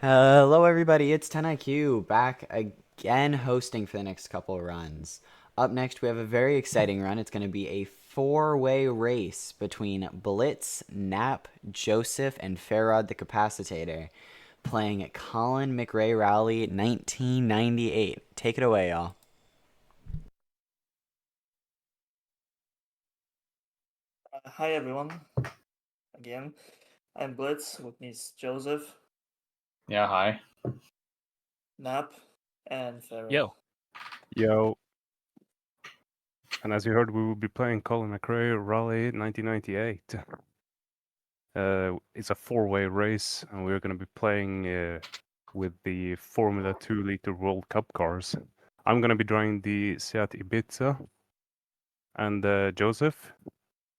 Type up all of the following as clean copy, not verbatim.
Hello, everybody. It's 10IQ back again hosting for the next couple of runs. Up next, we have a very exciting run. It's going to be a four-way race between Blitz, Nap, Joseph, and FairRodTheCapacitor playing at Colin McRae Rally 1998. Take it away, y'all. Hi everyone, again. I'm Blitz, with me is Joseph, Yeah, hi. Nap, and Farrell. Yo. And as you heard, we will be playing Colin McRae Rally 1998. It's a four-way race, and we're going to be playing with the Formula 2-liter World Cup cars. I'm going to be driving the Seat Ibiza, and Joseph,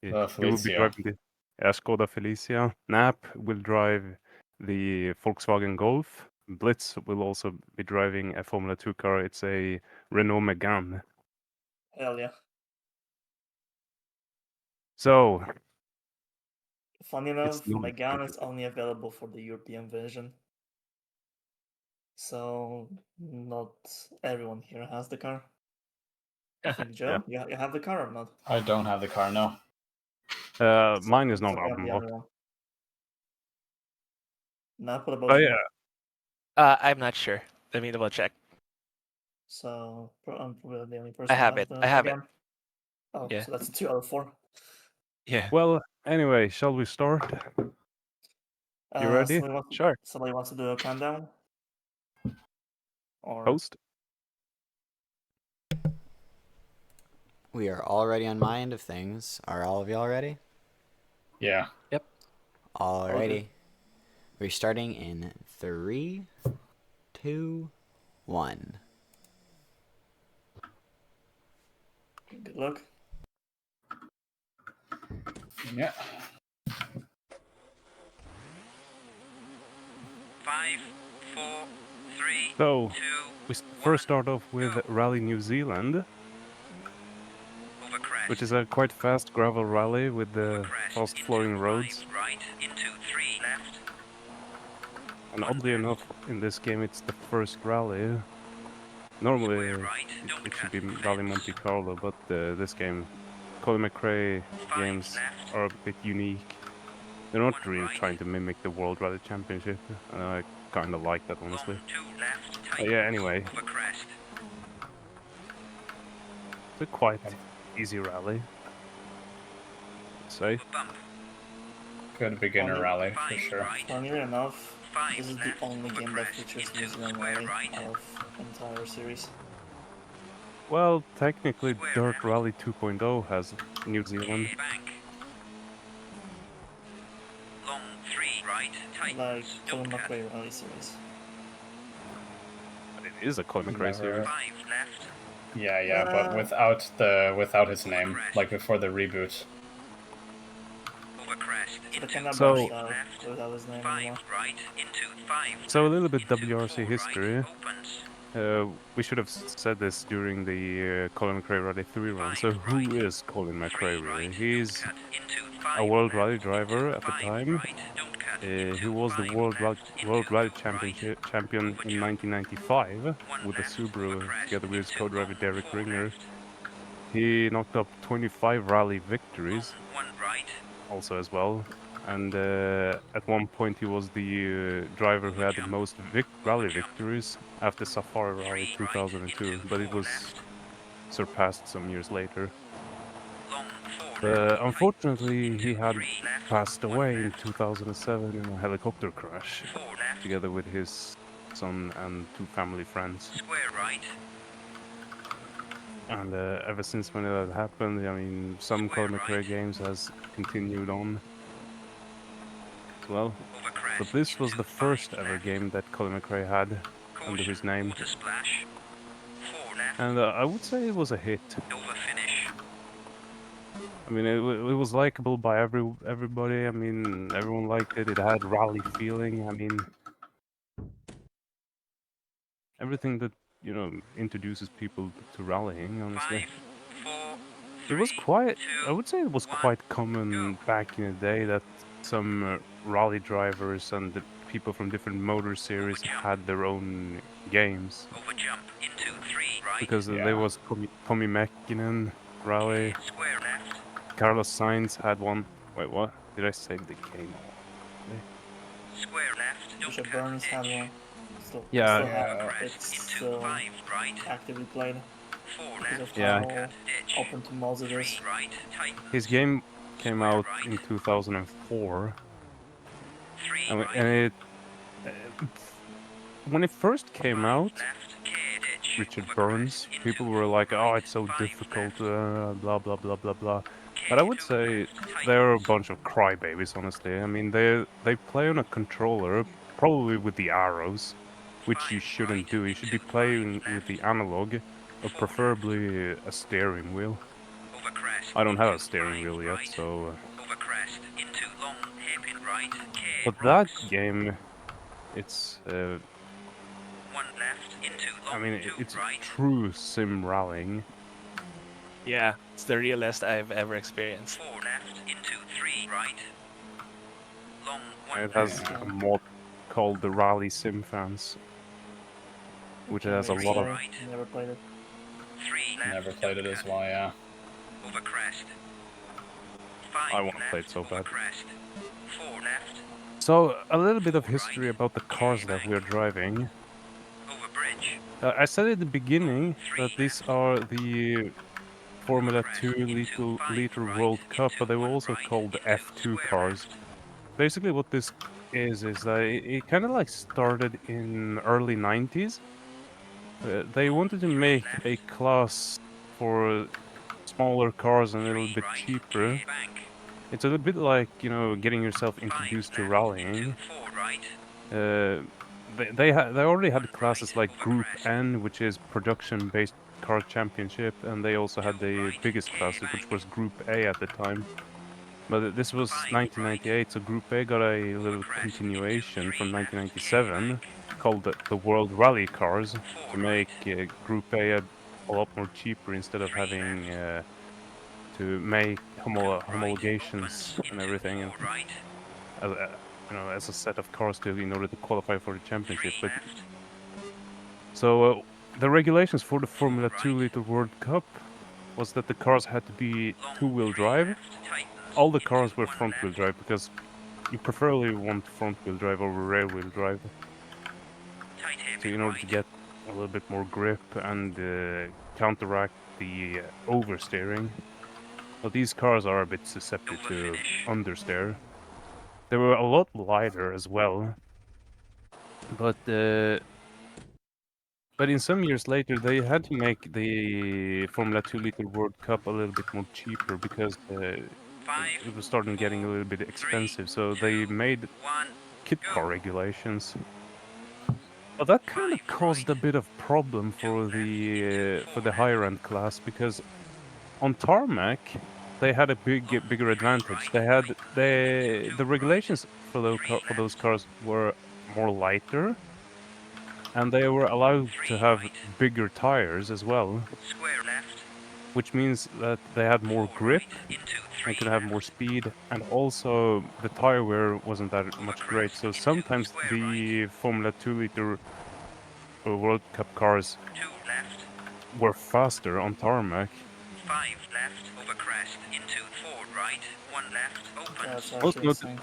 you will be Felicia. driving the Skoda Felicia. Nap will drive the Volkswagen Golf. Blitz will also be driving a Formula 2 car. It's a Renault Megane. Hell yeah. So, Funny enough, not Megane is only available for the European version. So, not everyone here has the car. I think, Joe, you have the car or not? I don't have the car, no. Mine is not So I'm the unlocked. only one. Nap, what about you? I'm not sure. Let me double check. So, I'm probably the only person I have who has it. the I have it. Megane. Oh, Yeah. so that's 2 out of 4. Yeah. Well, anyway, shall we start? You ready? Sure. Somebody wants to do a countdown? Or Host? We are already on my end of things. Are all of y'all ready? Yeah. Yep. Alrighty. We're starting in 3, 2, 1. Good luck. Yeah. 5, 4, 3, So, 2, we first start off with Rally New Zealand, over crest. which is a quite fast gravel rally with the fast flowing roads. 5 right, into 3 left. And oddly enough, in this game, it's the first rally. Normally, right, it should be Rally Monte Carlo, but this game, Colin McRae games are a bit unique. They're not really trying to mimic the World Rally Championship, and I kind of like that, honestly. 2 left, But yeah, anyway, over crest. it's a quite easy rally, I'd say. Bump. Good beginner rally, for sure. Funnily enough, this is the only game that features New Zealand Rally out of the entire series. Well, technically, Dirt Rally 2.0 has New Zealand. Bank. Long 3 right, tight. Like Colin McRae Rally series. But it is a Colin McRae series. 5 left. Yeah, but without his name, like before the reboot. Over crest. But kind of So- brushed out without his name anymore. 5 right, into 5. So a little bit WRC history. Opens. We should have said this during the Colin McRae Rally 3 run. So who is Colin McRae really? He's a World Rally driver at the time. He was the World Rally champion in 1995 with the Subaru together with his co-driver Derek Ringer. He knocked up 25 rally victories also as well. And at one point he was the driver who had the most rally victories after Safari Rally 2002, but it was surpassed some years later. Unfortunately, he had passed away in 2007 in a helicopter crash, together with his son and 2 family friends. Square right. And ever since when that happened, I mean, some Colin McRae games has continued on. Well, but this was the first ever game that Colin McRae had under his name. And I would say it was a hit. I mean, it was likable by everybody. I mean, everyone liked it. It had rally feeling. I mean, everything that, you know, introduces people to rallying, honestly. It was quite, I would say it was quite common back in the day that some rally drivers and people from different motor series had their own games. Over jump into 3 right. Because Yeah. there was Tommy Mäkinen rally. Square left. Carlos Sainz had one. Wait, what? Did I say the game? Square left. Don't Bishop cut Burns had edge. one. Still Yeah. have Yeah. it's Into still 5 right. actively played 4 because left. of Yeah. how Cut edge. open to mods it 3 is. right. Tight. His game came out in 2004. 3 And right. it when it first came out, Left. Cleared edge. Richard Over Burns, crest. people Into were like, "Oh, it's so 5 difficult," left. blah blah blah blah blah. But I would K2 say left. Tight. they're a bunch of crybabies, honestly. I mean, they play on a controller, probably with the arrows, which you shouldn't do. You should be playing with the analog, or preferably a steering wheel. Over crest. I don't have a Into steering 5 wheel yet, right. so. Over crest. Into long hairpin right. K. But that rocks. game, it's. 1 left. Into long I mean, 2 it's right. true sim rallying. Yeah, it's the realest I've ever experienced. 4 left. Into 3 right. Long 1 It has left. a mod called the Rally Sim Fans, which has a Can't lot of. say. Right. Never played it. 3 left. Never played it as well, yeah. Over crest. 5 I wanna left. play it so over bad. crest. 4 left. So, a little bit of history about the cars that we're driving. Over bridge. I said at the beginning that these are the Formula 2 liter World Cup, but they were also called the F2 cars. Basically, what this is that it kind of like started in early 90s. They wanted to make a class for smaller cars and a little bit cheaper. Bank. It's a little bit like, you know, getting yourself introduced to rallying. 4 right. They already had classes like Group N, which is production-based car championship, and they also had the biggest classes, which was Group A at the time. But this was 1998, so Group A got a little continuation from 1997 called the World Rally Cars to make Group A a lot more cheaper instead of having to make homologations and everything, and 4 right. you know, as a set of cars in order to qualify for the 3 championship. But left. so the regulations for the Formula 2 Liter World Cup was that the cars had to be two-wheel drive. Tightens. All the cars were front-wheel drive because you preferably want front-wheel drive over rear-wheel drive. Tight So hairpin in order to right. get a little bit more grip and counteract the oversteering. But these cars are a bit susceptible to understeer. They were a lot lighter as well. But in some years later, they had to make the Formula 2 Liter World Cup a little bit more cheaper because 5, it was starting getting a little bit expensive. So they made 1. kit car regulations. But that kind of caused a bit of problem for the higher end class because on tarmac they had a bigger advantage. They had the regulations for those cars were more lighter, and they were allowed to have bigger tires as well, Square left. which means that they had more grip. Into They 3 could have more speed, and also the tire wear wasn't that much great. So sometimes the Formula 2 Liter World Cup cars 2 left. were faster on tarmac. 5 left. Over crest. Into 4 right. 1 left. Open. That's Most actually insane.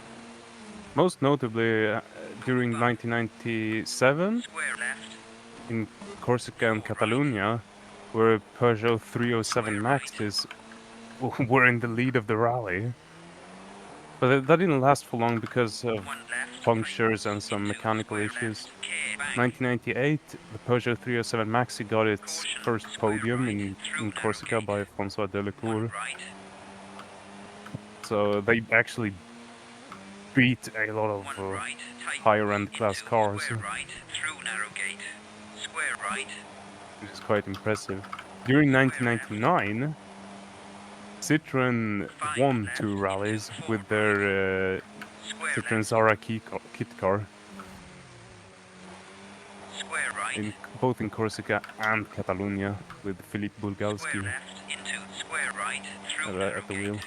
Most notably, during 1997 Square left. in Corsica and Catalonia, where Peugeot 307 Maxes were in the lead of the rally. But that didn't last for long because of 1 left. punctures and some mechanical issues. K bank. 1998, the Peugeot 307 Maxi got its first podium in Corsica by François Delacour. Right. So they actually beat a lot of 1 right. Tight. higher-end class Into cars, Square right. Through narrow gate. Square right. which is quite impressive. During 1999, Citroën won 2 rallies with their Square Citroën left. Zara kit car, Square right. both in Corsica and Catalonia, with Philippe Square Bulgalski left. Into square right. Through narrow at the gate. wheel.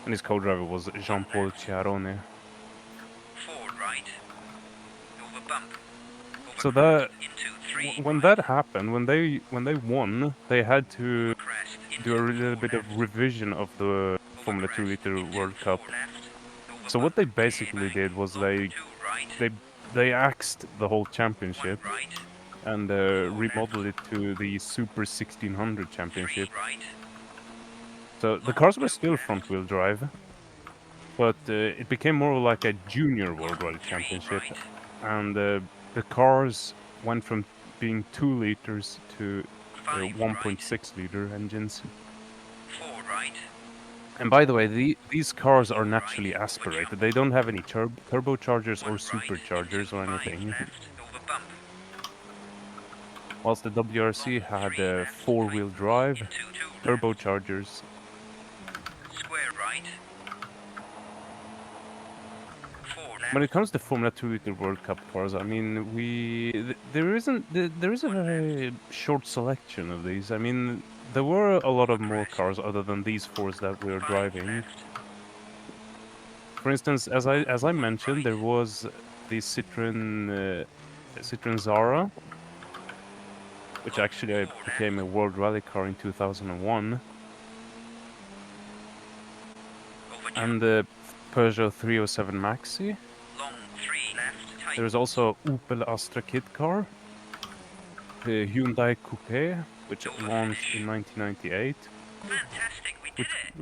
And his co-driver was Jean-Paul Chiarone. 4 right. bump. Over So crest, that into 3 when right. that happened, when they won, they had to Crest, do a into little 4 bit of left. revision of the Over Formula 2 crest, liter into World 4 Cup. left. Over So what bump, they K basically back. did was Up 2 right. they axed the whole 1 championship right. and 4 remodeled it left. to the Super 1600 3 championship. right. So the Long cars were 2 still left. front-wheel drive, but it became more like a junior Long World Rally 3 Championship, right. and the cars went from being 2 liters to 5 right. 1.6 liter engines. 4 right. And by the way, these cars are 4 naturally right. Over aspirated. jump. They don't have any turbochargers 1 or right. superchargers Into or 5 anything. left. Over bump. Whilst the WRC Long had 3 left. 4-wheel drive, Into 2 left. turbochargers. Square right. 4 left. When it comes to Formula 2 liter World Cup cars, I mean, there is a very short selection of these. I mean, there were a lot of more cars other than these 4s that we are 5 driving. left. For instance, as I mentioned, there was the Citroen Zara, which actually became a World Rally car in 2001, Over and jump. the Peugeot 307 Maxi. Long 3 left. There was also Opel Astra kit car, the Hyundai Coupe, which launched in 1998, Fantastic, we did it.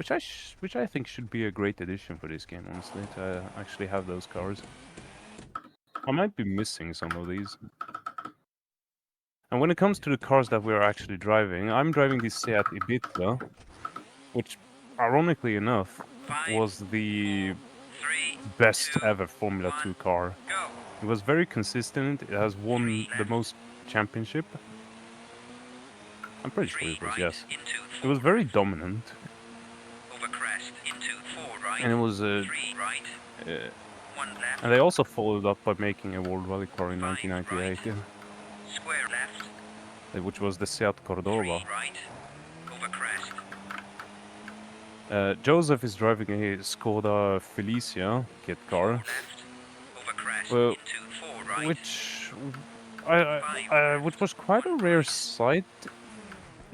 which I think should be a great addition for this game, honestly, to actually have those cars. I might be missing some of these. And when it comes to the cars that we're actually driving, I'm driving the Seat Ibiza, which, ironically enough, 5, was the 3, best 2, ever Formula 2 1, car. go. It was very consistent. It has won 3 the left. most championship. I'm pretty sure 3 it was, right. yes. Into It 4 was very left. dominant, Over crest. Into 4 right. and it was 3 right. uh, 1 left. and they also followed up by making a World Rally car in 5 1998, right. Square left. which was the Seat 3 Cordova. right. Over crest. Josef is driving a Skoda Felicia kit 4 car, left. Over crest. well, Into 4 right. which was quite a rare sight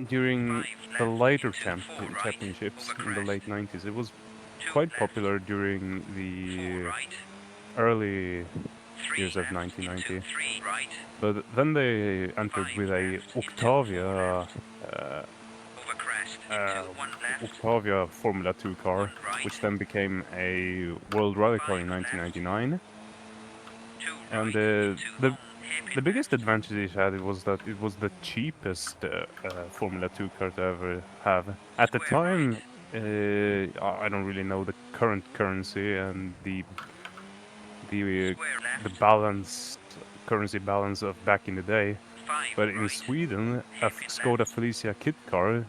during 5 the left. later Into 4 right. championships Over in the crest. late 90s. It was 2 quite left. popular during 4 the right. early 3 years of left. 1990. Into 3 right. But then they entered 5 with a left. Into 4 Octavia, left. Over crest. Into 1 left. Octavia Formula 2 car, 1 right. which then became a World Rally car in 5 left. 1999. 2 And right. Into long the biggest advantage it had was that it was the cheapest Formula 2 car to ever have. At the Square time, I don't really know the current currency and the Square left. balanced currency balance of back in the day. 5 But in right. Sweden, a Hairpin Skoda left. Felicia kit car,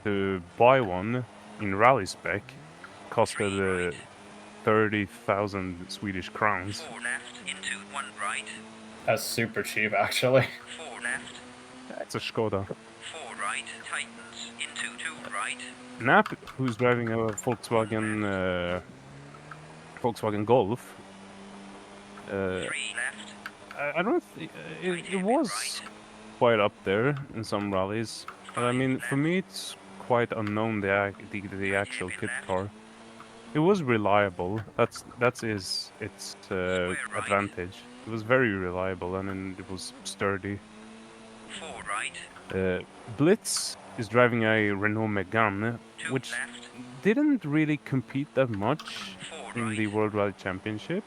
to buy one in rally spec, 3 costed right. 30,000 Swedish crowns. 4 left. Into 1 right. That's super cheap, actually. 4 left. It's a Skoda. 4 right. Tightens. Into 2 right. Knapp, who's driving a Volkswagen Golf, 3 left. I don't think it was quite up there in some rallies. But I mean, for me, it's quite unknown the actual kit car. It was reliable. That's its advantage. It was very reliable, and then it was sturdy. 4 right. Blitz is driving a Renault Megane, 2 which left. didn't really compete that much 4 in right. the World Rally Championship.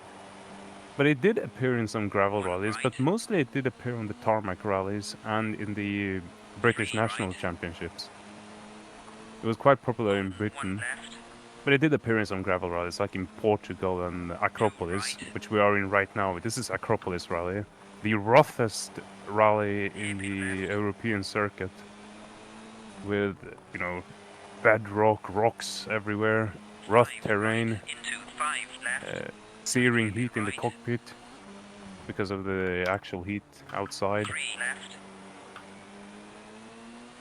But it did appear in some gravel rallies, but mostly it did appear on the tarmac rallies and in the British National Championships. It was quite popular in 1 Britain, left. but it did appear in some gravel rallies, like in Portugal and Acropolis, which we are in right now. This is Acropolis rally, the roughest rally in the European circuit, with, you know, bedrock, rocks everywhere, rough 5 terrain, right. Into 5 left. searing heat in the cockpit because of the actual heat outside. 3 left.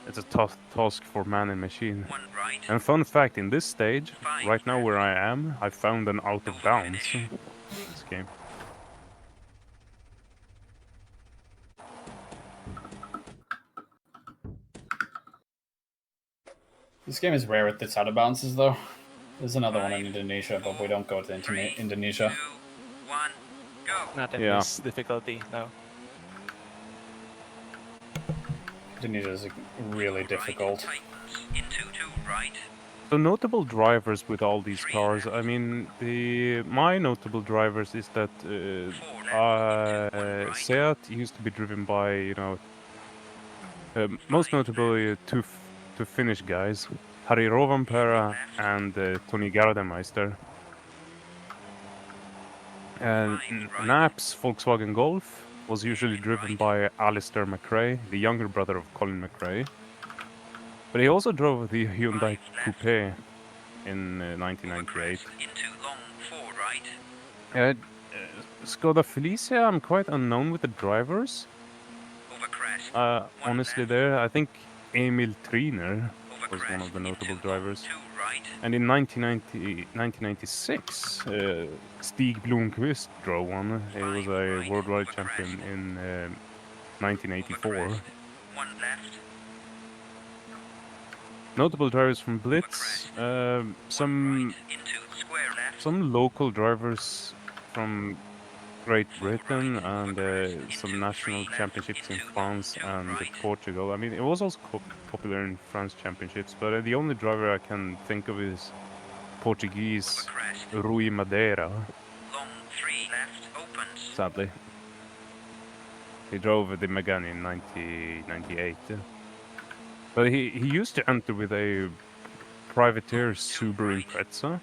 It's a tough task for man and machine. 1 right. And fun fact, in this stage, right now where I am, I found an out of bounds in this game. This game is rare with its out of bounces, though. There's another one in Indonesia, but we don't go to Indonesia. 2, 1, go. Not in Yeah. this difficulty, no. Indonesia is really difficult. Tightens into 2 right. So notable drivers with all these cars. I mean, my notable drivers is that Seat used to be driven by, you know, most notably two Finnish guys, Harry Rovanperä and Toni Gardemeister. And Nap's Volkswagen Golf was usually driven by Alistair McRae, the younger brother of Colin McRae. But he also drove the Hyundai Coupe in 1998. Into long 4 right. Skoda Felicia, I'm quite unknown with the drivers. Over crest. Honestly, there, I think Emil Triner was one of the notable drivers. 2 right. And in 1996, Stig Blomqvist drove one. He was a world rally champion in 1984. 1 left. Notable drivers from Blitz, some Into square left. local drivers from Great Britain and some national championships in France and Portugal. I mean, it was also popular in France championships, but the only driver I can think of is Portuguese Rui Madeira, Long 3 left opens. sadly. He drove the Megane in 1998. But he used to enter with a privateer Subaru Impreza.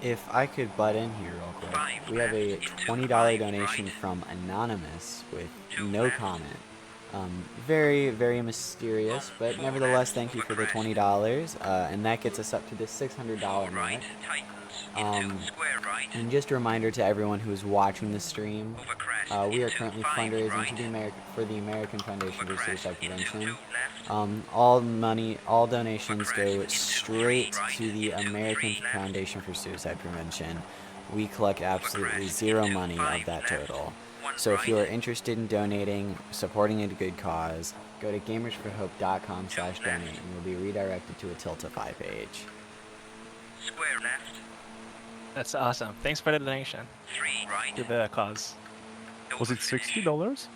If I could butt in here real quick, we have a $20 donation from Anonymous with no comment. Very, very mysterious, but nevertheless, thank you for the $20, and that gets us up to the $600 mark. Right tightens into square right. And just a reminder to everyone who is watching the stream, Over crest. we are into currently 5 fundraising right. for the American Foundation for Crest Suicide into Prevention. 2 left. All donations go straight to the American Foundation for Suicide Prevention. We collect absolutely zero money of that total. So if you are interested in donating, supporting a good cause, go to gamersforhope.com/donate and you'll be redirected to a Tiltify page. Square left. That's awesome. Thanks for the donation 3 right. to the cause. Was it $60?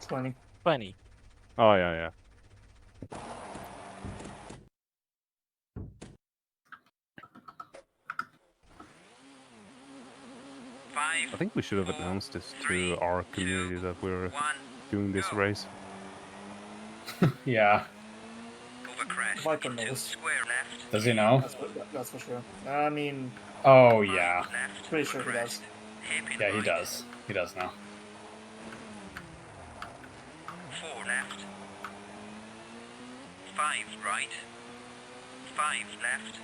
20. 20. Oh, yeah. 5. I think we should have announced this to our community that we're 1. doing this race. Yeah. Over crest. Viper into knows. square left. Does he know? That's for sure. I mean, Oh, yeah. Left. pretty sure he does. Hairpin Yeah, he right. does. He does now. 4 left. 5 right. 5 left.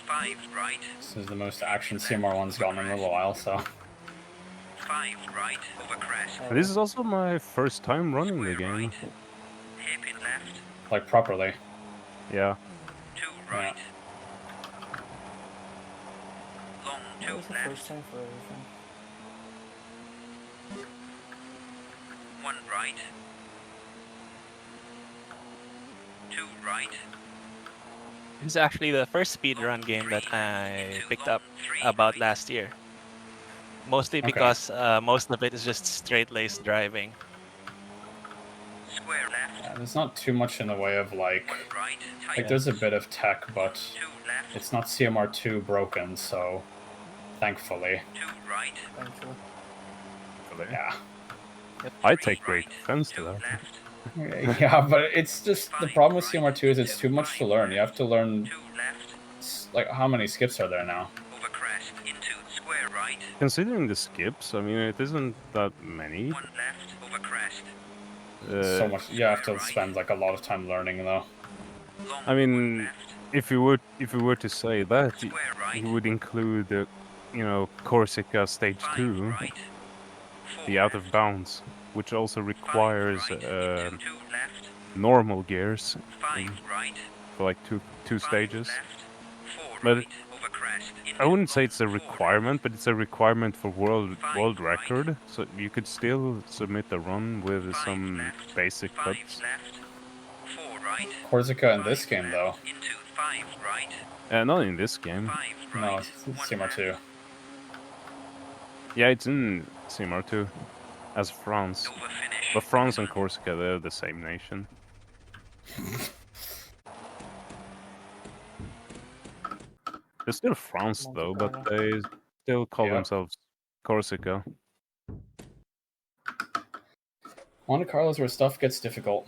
5 right. This is the most action CMR1's gotten in a little while, so. 5 right. Over crest. This is also my first time running the game. Hairpin left. Like, properly. Yeah. 2 right. Long That 2 was the left. first time for everything. 1 right. 2 right. This is actually the first speedrun game that I picked up about last year. Mostly because most of it is just straight-laced driving. Square left. Yeah, there's not too much in the way of, 1 like right. there's a bit of tech, but 2 left. it's not CMR2 broken, so thankfully. 2 right. Thankfully. Yeah. I take great offense to that. Left. Yeah, but it's just the problem with CMR2 is it's too much to learn. You have to learn 2 left. like how many skips are there now? Over crest into square right. Considering the skips, I mean, it isn't that many. 1 left. Over crest. So much. You have to spend like a lot of time learning though. Long I mean, 1 left. if you were to say that, Square right. you would include, Corsica Stage 5 2, right. 4 the out of left. bounds, which also 5 requires right. Into 2 left. normal gears 5 right. for like two 5 stages. left. 4 But right. Over crest. I wouldn't say Into it's a 4 requirement, but it's a requirement for world Five right. record. So you could still submit a run with 5 some left. basic 5 cuts. left. right. Corsica in this game, though. Into 5 right. Not in this game. 5 No, right. it's 1 CMR2. left. Yeah, it's in CMR2 as France. Over finish. But France and Corsica, they're the same nation. They're still France Monte though, but Carlo. they still call Yep. themselves Corsica. Monte Carlo's where stuff gets difficult.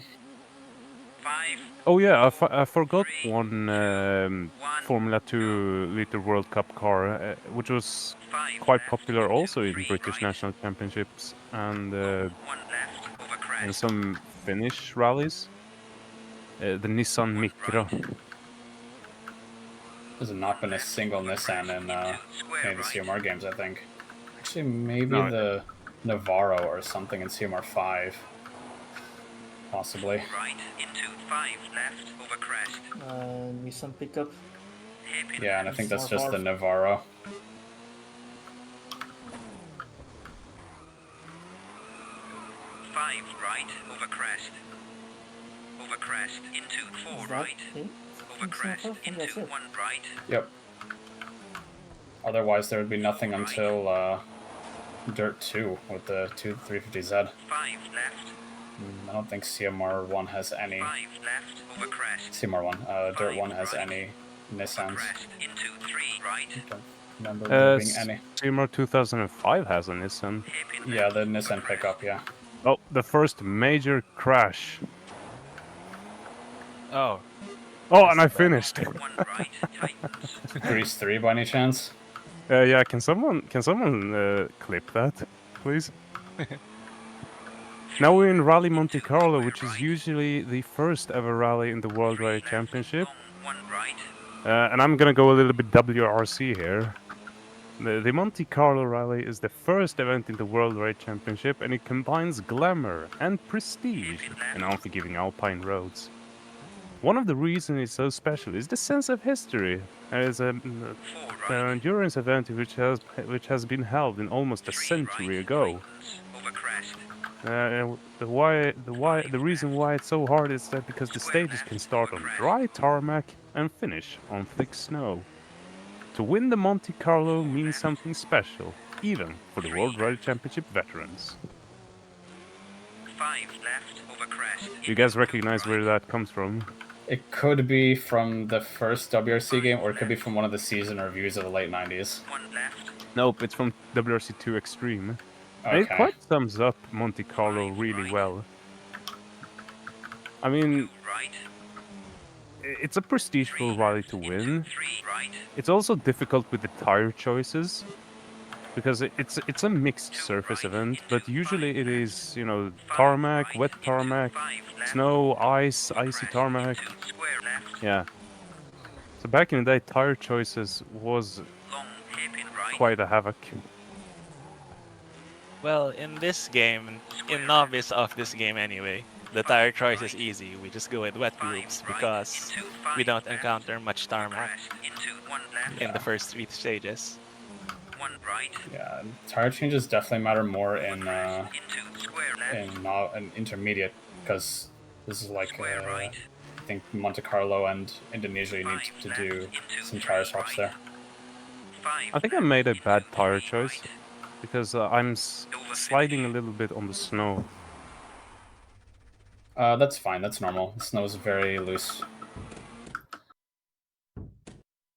5. Oh yeah, I forgot one 1. Formula 2 Liter World Cup car, which was 5 quite left. popular Into also in 3 British right. national championships and 1 left. Over in crest. some Finnish rallies. The Nissan Micra. There's not been a single Nissan in Square any of the right. CMR games, I think. Actually, maybe No. the Navarro or something in CMR5. Possibly. Right. Into 5 left. Over crest. Nissan pickup. Hairpin Yeah, and I left. think that's just the CMR5. Navarro. 5 right. Over crest. Over crest. Into 4 Is that right. it? Over crest. CMR5? I think that's Into it. 1 right. Yep. Otherwise, there would be nothing until Dirt 2 with the 350Z. 5 left. I don't think CMR1 has any. 5 left. Over crest. CMR1. Dirt 1 has any Over Nissans. crest. Into 3 right. Don't remember there being Uh, any. CMR 2005 has a Nissan. Hairpin Yeah, left. the Over Nissan crest. pickup, yeah. Oh, the first major crash. Oh, Oh, and I finished. 1 right. Tightens. Grease 3 by any chance? Yeah, can someone clip that, please? Now we're in Rally Monte Carlo, which is usually the first ever rally in the World Rally Championship. Long 1 right. And I'm gonna go a little bit WRC here. The Monte Carlo Rally is the first event in the World Rally Championship, and it combines glamour and prestige in unforgiving alpine roads. One of the reasons it's so special is the sense of history. There is an 4 right. endurance event which has been held in almost a 3 century right. ago. Tightens. Over crest. And the reason why it's so hard is that because the stages can start on dry tarmac and finish on thick snow. To win the Monte Carlo means something special, even for the World Rally Championship veterans. 5 left. Over crest. Do you guys recognize where that comes from? It could be from the first WRC game, or it could be from one of the season reviews of the late 90s. 1 left. Nope, it's from WRC2 Extreme. And it Okay. quite sums up Monte Carlo really well. I mean, Right. it's a prestigeful rally to win. 3 right. It's also difficult with the tire choices because it's a mixed surface event, but usually it is, you know, tarmac, wet tarmac, 5 left. snow, ice, icy Crest. tarmac. Into square left. Yeah. So back in the day, tire choices was Long hairpin right. quite a havoc. well, in this game, in novice of this game anyway, the tire choice is easy. We just go with wet groups because we don't encounter much tarmac Crest. Into 1 left. in the first 3 stages. 1 right. Yeah, tire changes definitely matter more in Into square left. in intermediate, because this is like Square right. I think Monte Carlo and Indonesia you need to do some tire swaps there. 5 I think I made a bad tire choice because I'm sliding a little bit on the snow. That's fine. That's normal. The snow is very loose. I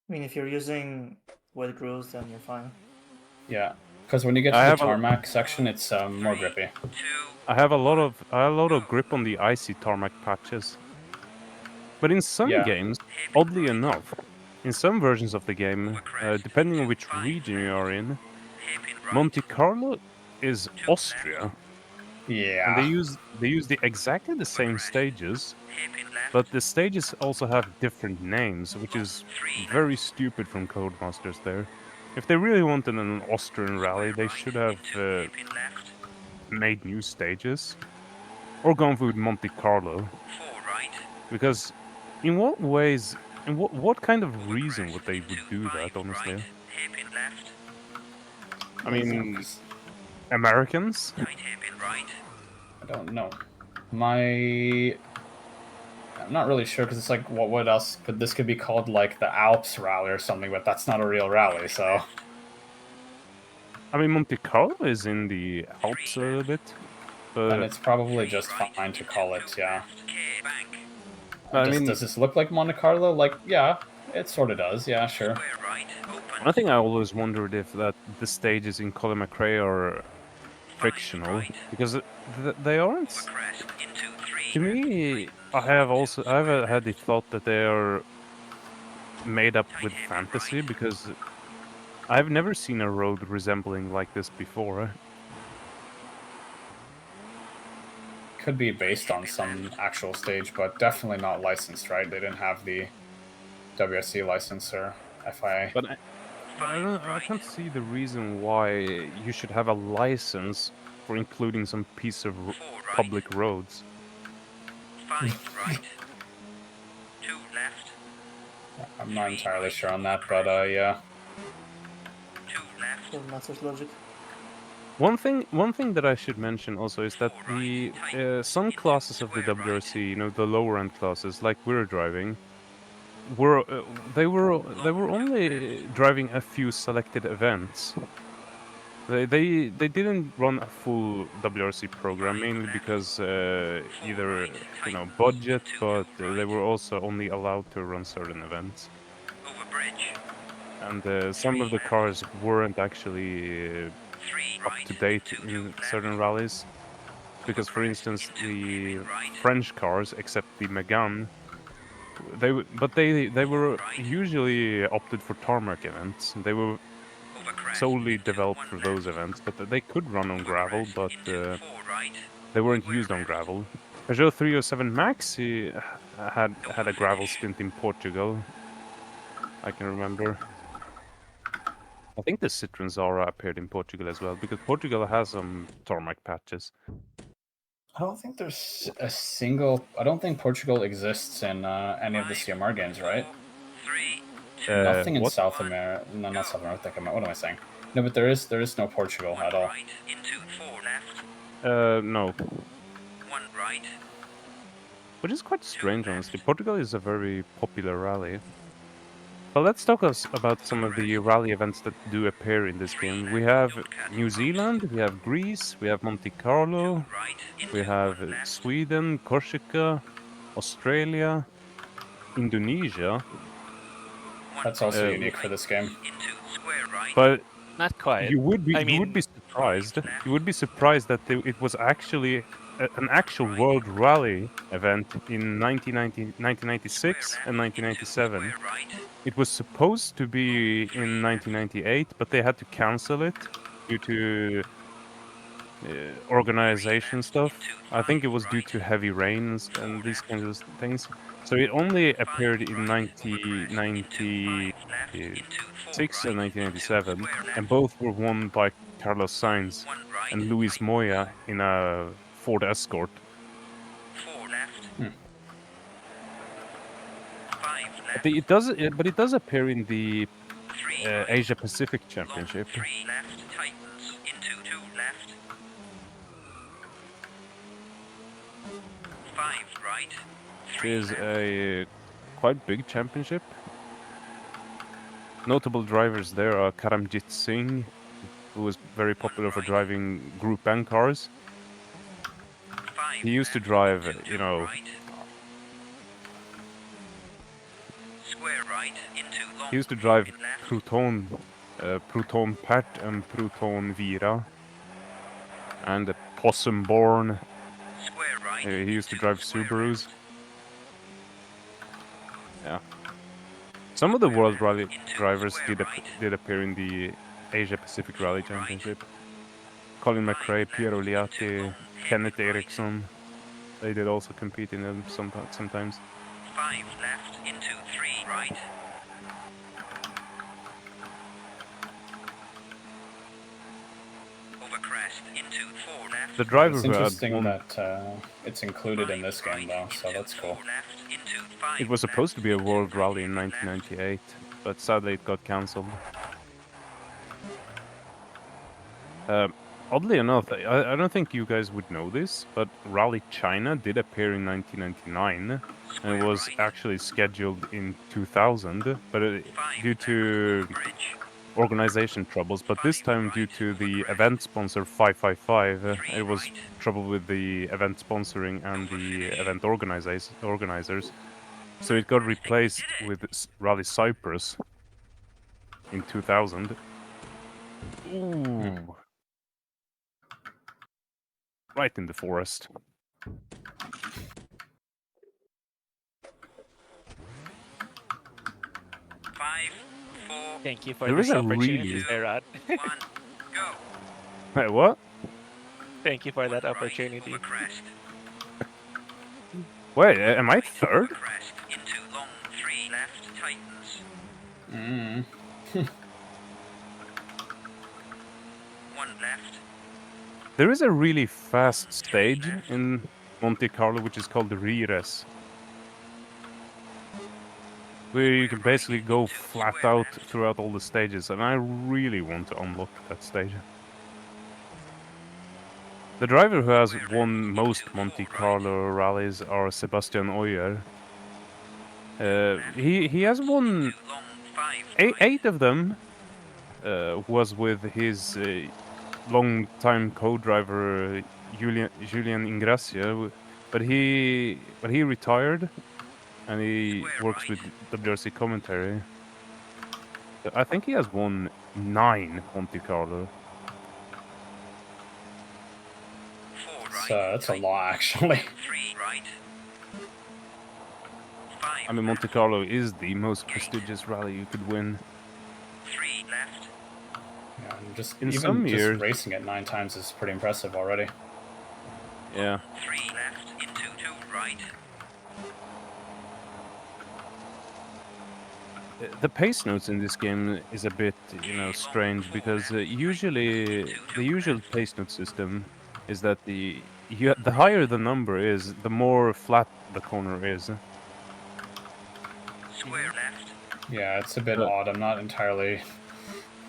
mean, if you're using wet grooves, then you're fine. Yeah, because when you get to I the have a- tarmac section, it's more grippy. 2 I have a lot of grip on the icy tarmac patches. But in some Yeah. games, oddly enough, in some versions of the game, depending on which region you are in, hairpin right. Monte Carlo is Austria, and Yeah. they use exactly the same stages, Hairpin left. but the stages also have different names, which is very stupid from Codemasters there. If they really wanted an Austrian rally, they should have Hairpin left. made new stages, or gone with Monte Carlo, 4 right. because in what ways, in what kind of reason would they would do that, 5 honestly? right. Hairpin left. I mean, Americans? Tight hairpin right. I don't know. My I'm not really sure because it's like, what else? But this could be called like the Alps Rally or something, but that's not a real rally. So I mean, Monte Carlo is in the Alps a little bit, then but it's probably just fine to call it, yeah. I mean, Does this look like Monte Carlo? Like, yeah, it sort of does. Yeah, sure. one thing I always wondered if that the stages in Colin McRae are fictional, because they aren't. To me, I've had the thought that they are made up with fantasy, because I've never seen a road resembling like this before. Could be based on some actual stage, but definitely not licensed, right? They didn't have the WRC license or FIA. But I can't see the reason why you should have a license for including some piece of public roads. 5 right. 2 left. I'm not entirely sure on that, but yeah. 2 left. So master's logic. One thing that I should mention also is that the some classes of the WRC, you know, the lower end classes, like we're driving, they were only driving a few selected events. They didn't run a full WRC program, mainly because either budget, but they were also only allowed to run certain events. Over bridge. And some of the cars weren't actually up to date in certain rallies, because, for instance, the French cars, except the Megane, they were usually opted for tarmac events. They were solely developed for those events, but they could run on gravel, but they weren't used on gravel. Peugeot 307 Max, he had a gravel stint in Portugal, I can remember. I think the Citroen Zara appeared in Portugal as well, because Portugal has some tarmac patches. I don't think there's a single. I don't think Portugal exists in any of the CMR games, right? Nothing in what? South America. No, not South America. What am I saying? No, but there is no Portugal at all. Into 4 left. No. 1 right. Which is quite strange, honestly. Portugal is a very popular rally. But let's talk about some of the rally events that do appear in this game. We have New Zealand, we have Greece, we have Monte Carlo, we have Sweden, Corsica, Australia, Indonesia. That's also unique for this game. But Not quite. you would be I mean, surprised. You would be surprised that it was actually an actual World Rally event in 1996 and 1997. It was supposed to be in 1998, but they had to cancel it due to organization stuff. I think it was due to heavy rains and these kinds of things. So it only appeared in 1996 and 1997, and both were won by Carlos Sainz and Luis Moya in a Ford Escort. 4 left. 5 left. But it does appear in the 3 Asia Pacific Championship. 3 left. Tightens. Into 2 left. 5 right. It is a quite big championship. Notable drivers there are Karamjit Singh, who was very popular for driving Group N cars. He used to drive, Square right into long. he used to drive Proton, Proton Pert and Proton Vira, and the Possum Born. Square right. He used to drive Subarus. Yeah. Some of the World Rally drivers did appear in the Asia Pacific Rally Championship. Colin McRae, Piero Liatti, Kenneth Eriksson. They did also compete in them sometimes. 5 left into 3 right. Over crest into 4 left. The driver It's who had interesting won, that it's included in this game, though, so that's cool. 4 left into 5 it was supposed to be a World Rally in 1998, but sadly it got cancelled. Oddly enough, I don't think you guys would know this, but Rally China did appear in 1999 and was actually scheduled in 2000, but due to organization troubles. But this time, due to the event sponsor 555, it was trouble with the event sponsoring and the event organizers. So it got replaced with Rally Cyprus in 2000. Ooh. Right in the forest. 5, 4, Thank you for There this is a opportunity, really- FairRod. 1, go. Hey, what? Thank you for that Right opportunity. over crest. Wait, am I Right third? over crest. Into long 3 left tightens. Mm. 1 left. There is a really fast stage in Monte Carlo which is called the Rires, where you can basically go flat out throughout all the stages, and I really want to unlock that stage. The driver who has won most Monte Carlo rallies are Sebastian Ogier. He has won Long 5 eight of them. Was with his long-time co-driver Julian Ingracia, but he retired, and he works with WRC commentary. I think he has won 9 Monte Carlo. 4 right. So that's a lot, actually. 3 right. 5 I mean, Monte Carlo is the most prestigious rally you could win. 3 left. Yeah, and just In even some just years- racing it 9 times is pretty impressive already. Yeah. 3 left. Into 2 right. The pace notes in this game is a bit, strange, because usually the usual pace note system is that the higher the number is, the more flat the corner is. Square left. Yeah, it's a bit Uh, odd. I'm not entirely.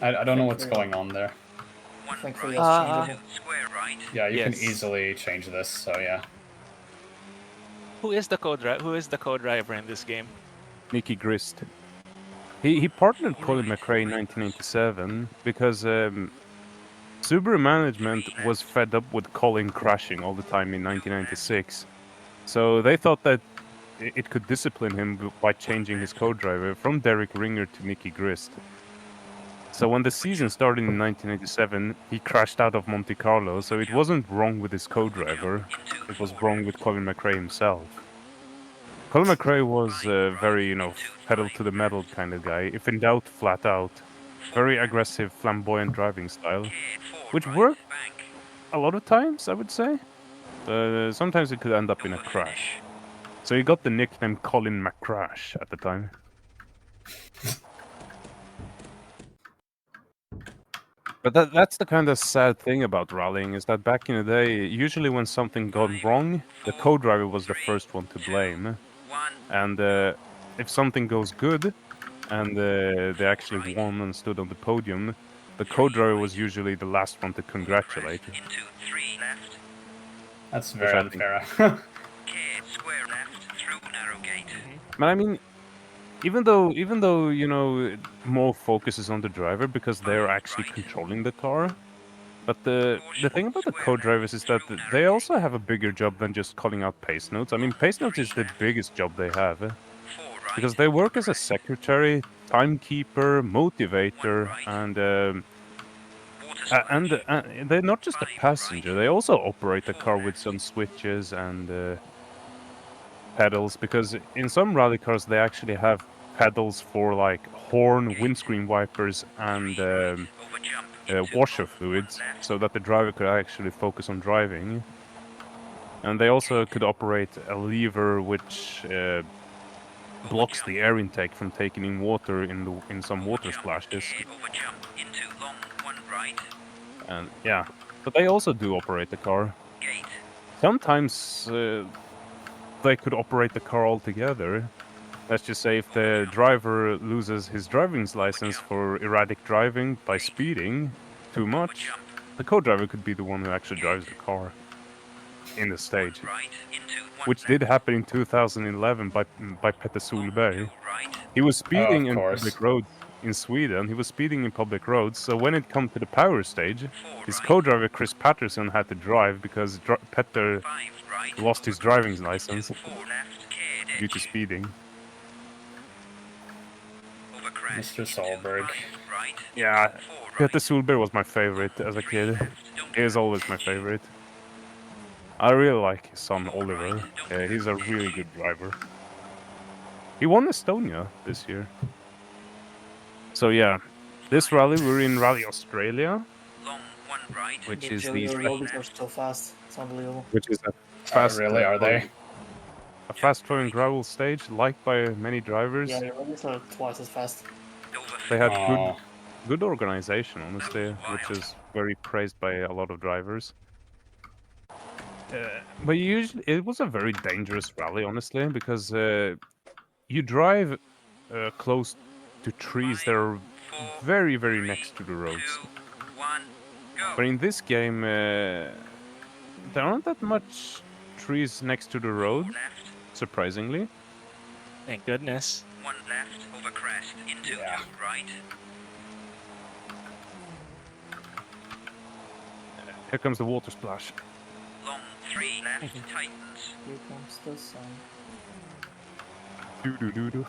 I don't know what's going on there. 1 Thankfully, right. that's changeable. Square right. Yeah, you can Yes. easily change this. So yeah. Who is the co-driver in this game? Nicky Grist. He partnered Colin McRae in 1997 because Subaru management was fed up with Colin crashing all the time in 1996. So they thought that it could discipline him by changing his co-driver from Derek Ringer to Nicky Grist. So when the season started in 1987, he crashed out of Monte Carlo, so it wasn't wrong with his co-driver, it was wrong with Colin McRae himself. Colin McRae was very, pedal to the metal kind of guy. If in doubt, flat out. Very aggressive, flamboyant driving style, which worked a lot of times, I would say. Sometimes it could end up in a crash. So he got the nickname Colin McCrash at the time. But that's the kind of sad thing about rallying, is that back in the day, usually when something gone wrong, the co-driver was the first one to blame. And if something goes good, and they actually won and stood on the podium, the co-driver was usually the last one to congratulate. Into 3 left. That's Which very I think- unfair. Square left. Through narrow gate. But I mean, even though more focus is on the driver because they're actually controlling the car, but the thing about the co-drivers is that they also have a bigger job than just calling out pace notes. I mean, pace notes is the biggest job they have, 4 right. because they work as a secretary, timekeeper, motivator, and they're not just a passenger. They also operate the car with some switches and pedals, because in some rally cars they actually have pedals for like horn, windscreen wipers, and Over jump. washer fluids, so that the driver could actually focus on driving. And they also could operate a lever which blocks the air intake from taking in water in some water splashes. Over jump. Into long 1 right. And yeah, but they also do operate the car. Gate. Sometimes they could operate the car altogether. Let's just say if the driver loses his driving license for erratic driving by speeding too much, the co-driver could be the one who actually drives the car in the stage, Right into 1 which did happen in 2011 by Petter Solberg. He was speeding in course. public roads in Sweden. He was speeding in public roads. So when it come to the power stage, his co-driver Chris Patterson had to drive because Petter 5 right. lost his driving license 4 left. Cleared due to edge. speeding. Over crest. Mr. Solberg. Right. Yeah, 4 right. Petter Solberg was my favorite as a kid. He is always my favorite. I really like his son Oliver. He's a really good driver. He won Estonia this year. So yeah, this rally we're in Rally Australia, Long 1 right. which The is junior roads are so fast. It's unbelievable. a fast. Really, are they? A fast-flowing gravel stage liked by many drivers. Yeah, the roads are twice as fast. They had Oh, good organization, honestly, which is very praised by a lot of drivers. But usually it was a very dangerous rally, honestly, because you drive close to trees that are very, very next to the roads. 1 go. But in this game, there aren't that much trees next to the road, Left. surprisingly. Thank goodness. 1 left. Over crest. Into Yeah. 2 right. Here comes the water splash. Long 3 left. Tightens. Here comes the sun. Do do do do.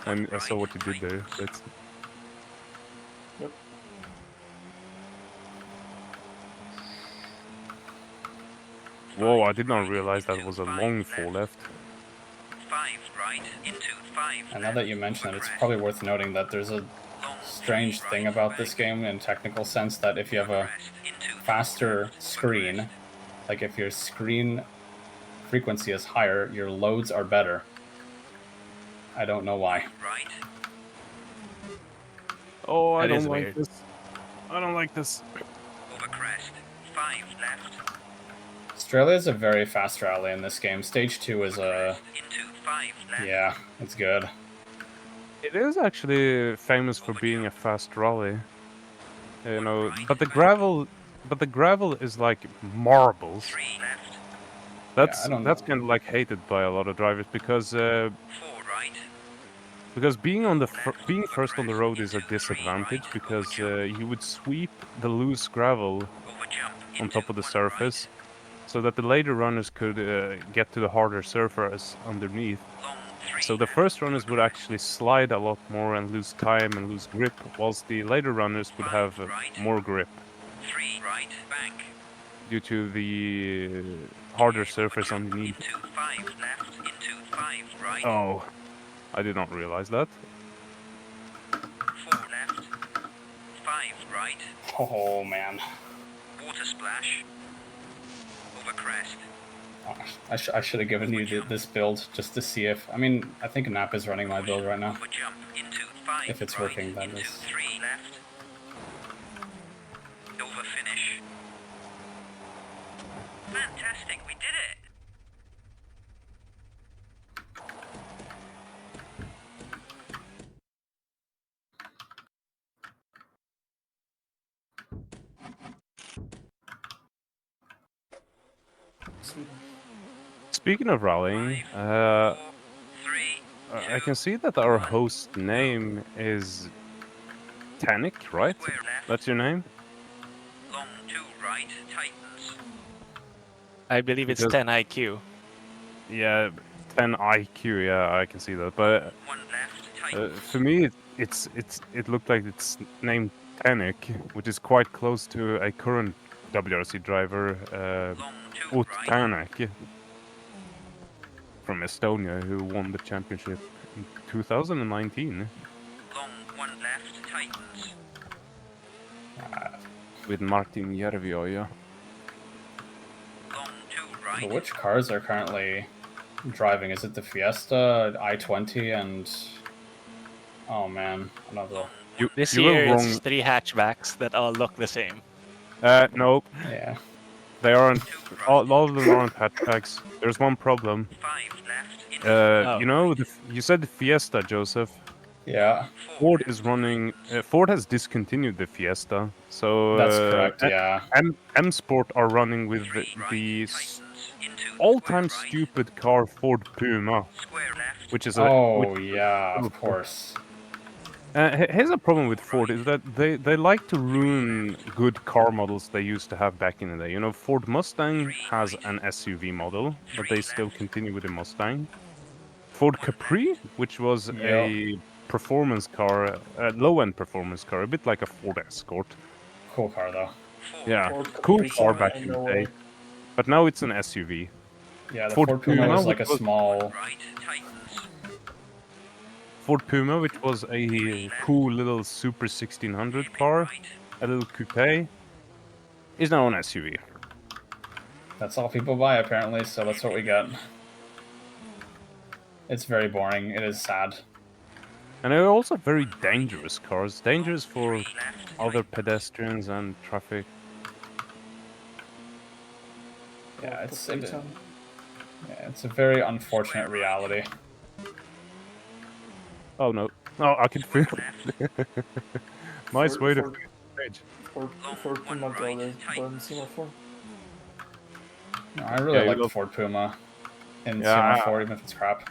And I saw what you did there. That's Yep. whoa! I did not realize that was a long four left. 5 right. Into 5 and now that you mention it, it's probably worth noting that there's a strange thing about this game in technical sense that if you have a faster screen, like if your screen frequency is higher, your loads are better. I don't know why. right. Oh, I That is don't like weird. this. I don't like this. Over crest. 5 left. Australia is a very fast rally in this game. Stage 2 is a... Into 5 left. yeah, it's good. It is actually famous for being a fast rally. You know, but the gravel is like marbles. 3 left. I don't That's know. kind of like hated by a lot of drivers because 4 right. being first on the road is a disadvantage because you would sweep the loose gravel Over jump. on top of the surface, so that the later runners could get to the harder surface underneath. Long 3 So the first runners would actually slide a lot more and lose time and lose grip, whilst the later runners would have more grip 3 right. Bank. due to the harder surface underneath. Into 5 left. Into 5 right. Oh, I did not realize that. 4 left. 5 right. Oh, man. Water splash. Over crest. I should have given you this build just to see if... I mean, I think Nap is running my build right now. Over jump. Into 5 If it's right. working, that Into is. 3 left. Over finish. Fantastic, we did it! Sweden. Speaking of rallying, 3. I can see that our host name is Tanik, right? Square left. That's your name? Long 2 right. Tightens. I believe it's Because- 10 IQ. Yeah, 10 IQ. Yeah, I can see that. But 1 left. Tightens. for me, it looked like it's named Tanik, which is quite close to a current WRC driver, Long 2 Ut right. Tanak from Estonia, who won the championship in 2019 Long 1 left. Tightens. with Martin Järvioja. Long 2 But right. which cars are currently driving? Is it the Fiesta, I-20, and... oh, man. Another... This you were year wrong. it's 3 hatchbacks that all look the same. No, yeah. they aren't. All of them aren't hatchbacks. There's one problem. 5 left. Into Oh. You know, you said the Fiesta, Joseph. Yeah, Ford is running. Ford has discontinued the Fiesta, so that's correct. Yeah. M Sport are running with the all-time stupid car Ford Puma, which is Oh yeah, of course. Here's a problem with Ford is that they like to ruin good car models they used to have back in the day. You know, Ford Mustang has an SUV model, but they still continue with the Mustang. Ford Capri, which was Yep. a performance car, a low-end performance car, a bit like a Ford Escort. Cool car though. Yeah, Ford cool Caprice, car back I in the know day, but now it's an SUV. Yeah, the Ford Ford Puma was which like a was small. Ford Puma, which was a cool little Super 1600 car, a little coupe, is now an SUV. That's all people buy apparently, so that's what we get. It's very boring. It is sad. And they're also very dangerous cars, dangerous for other pedestrians and traffic. Yeah, Ford Caprice. it's a very unfortunate reality. Oh no, no, I can feel nice way to Ford, stage. Ford Puma Girl burn semaphore. No, I really Yeah, like you the love. Ford Puma in Yeah, CMF4, even if it's crap.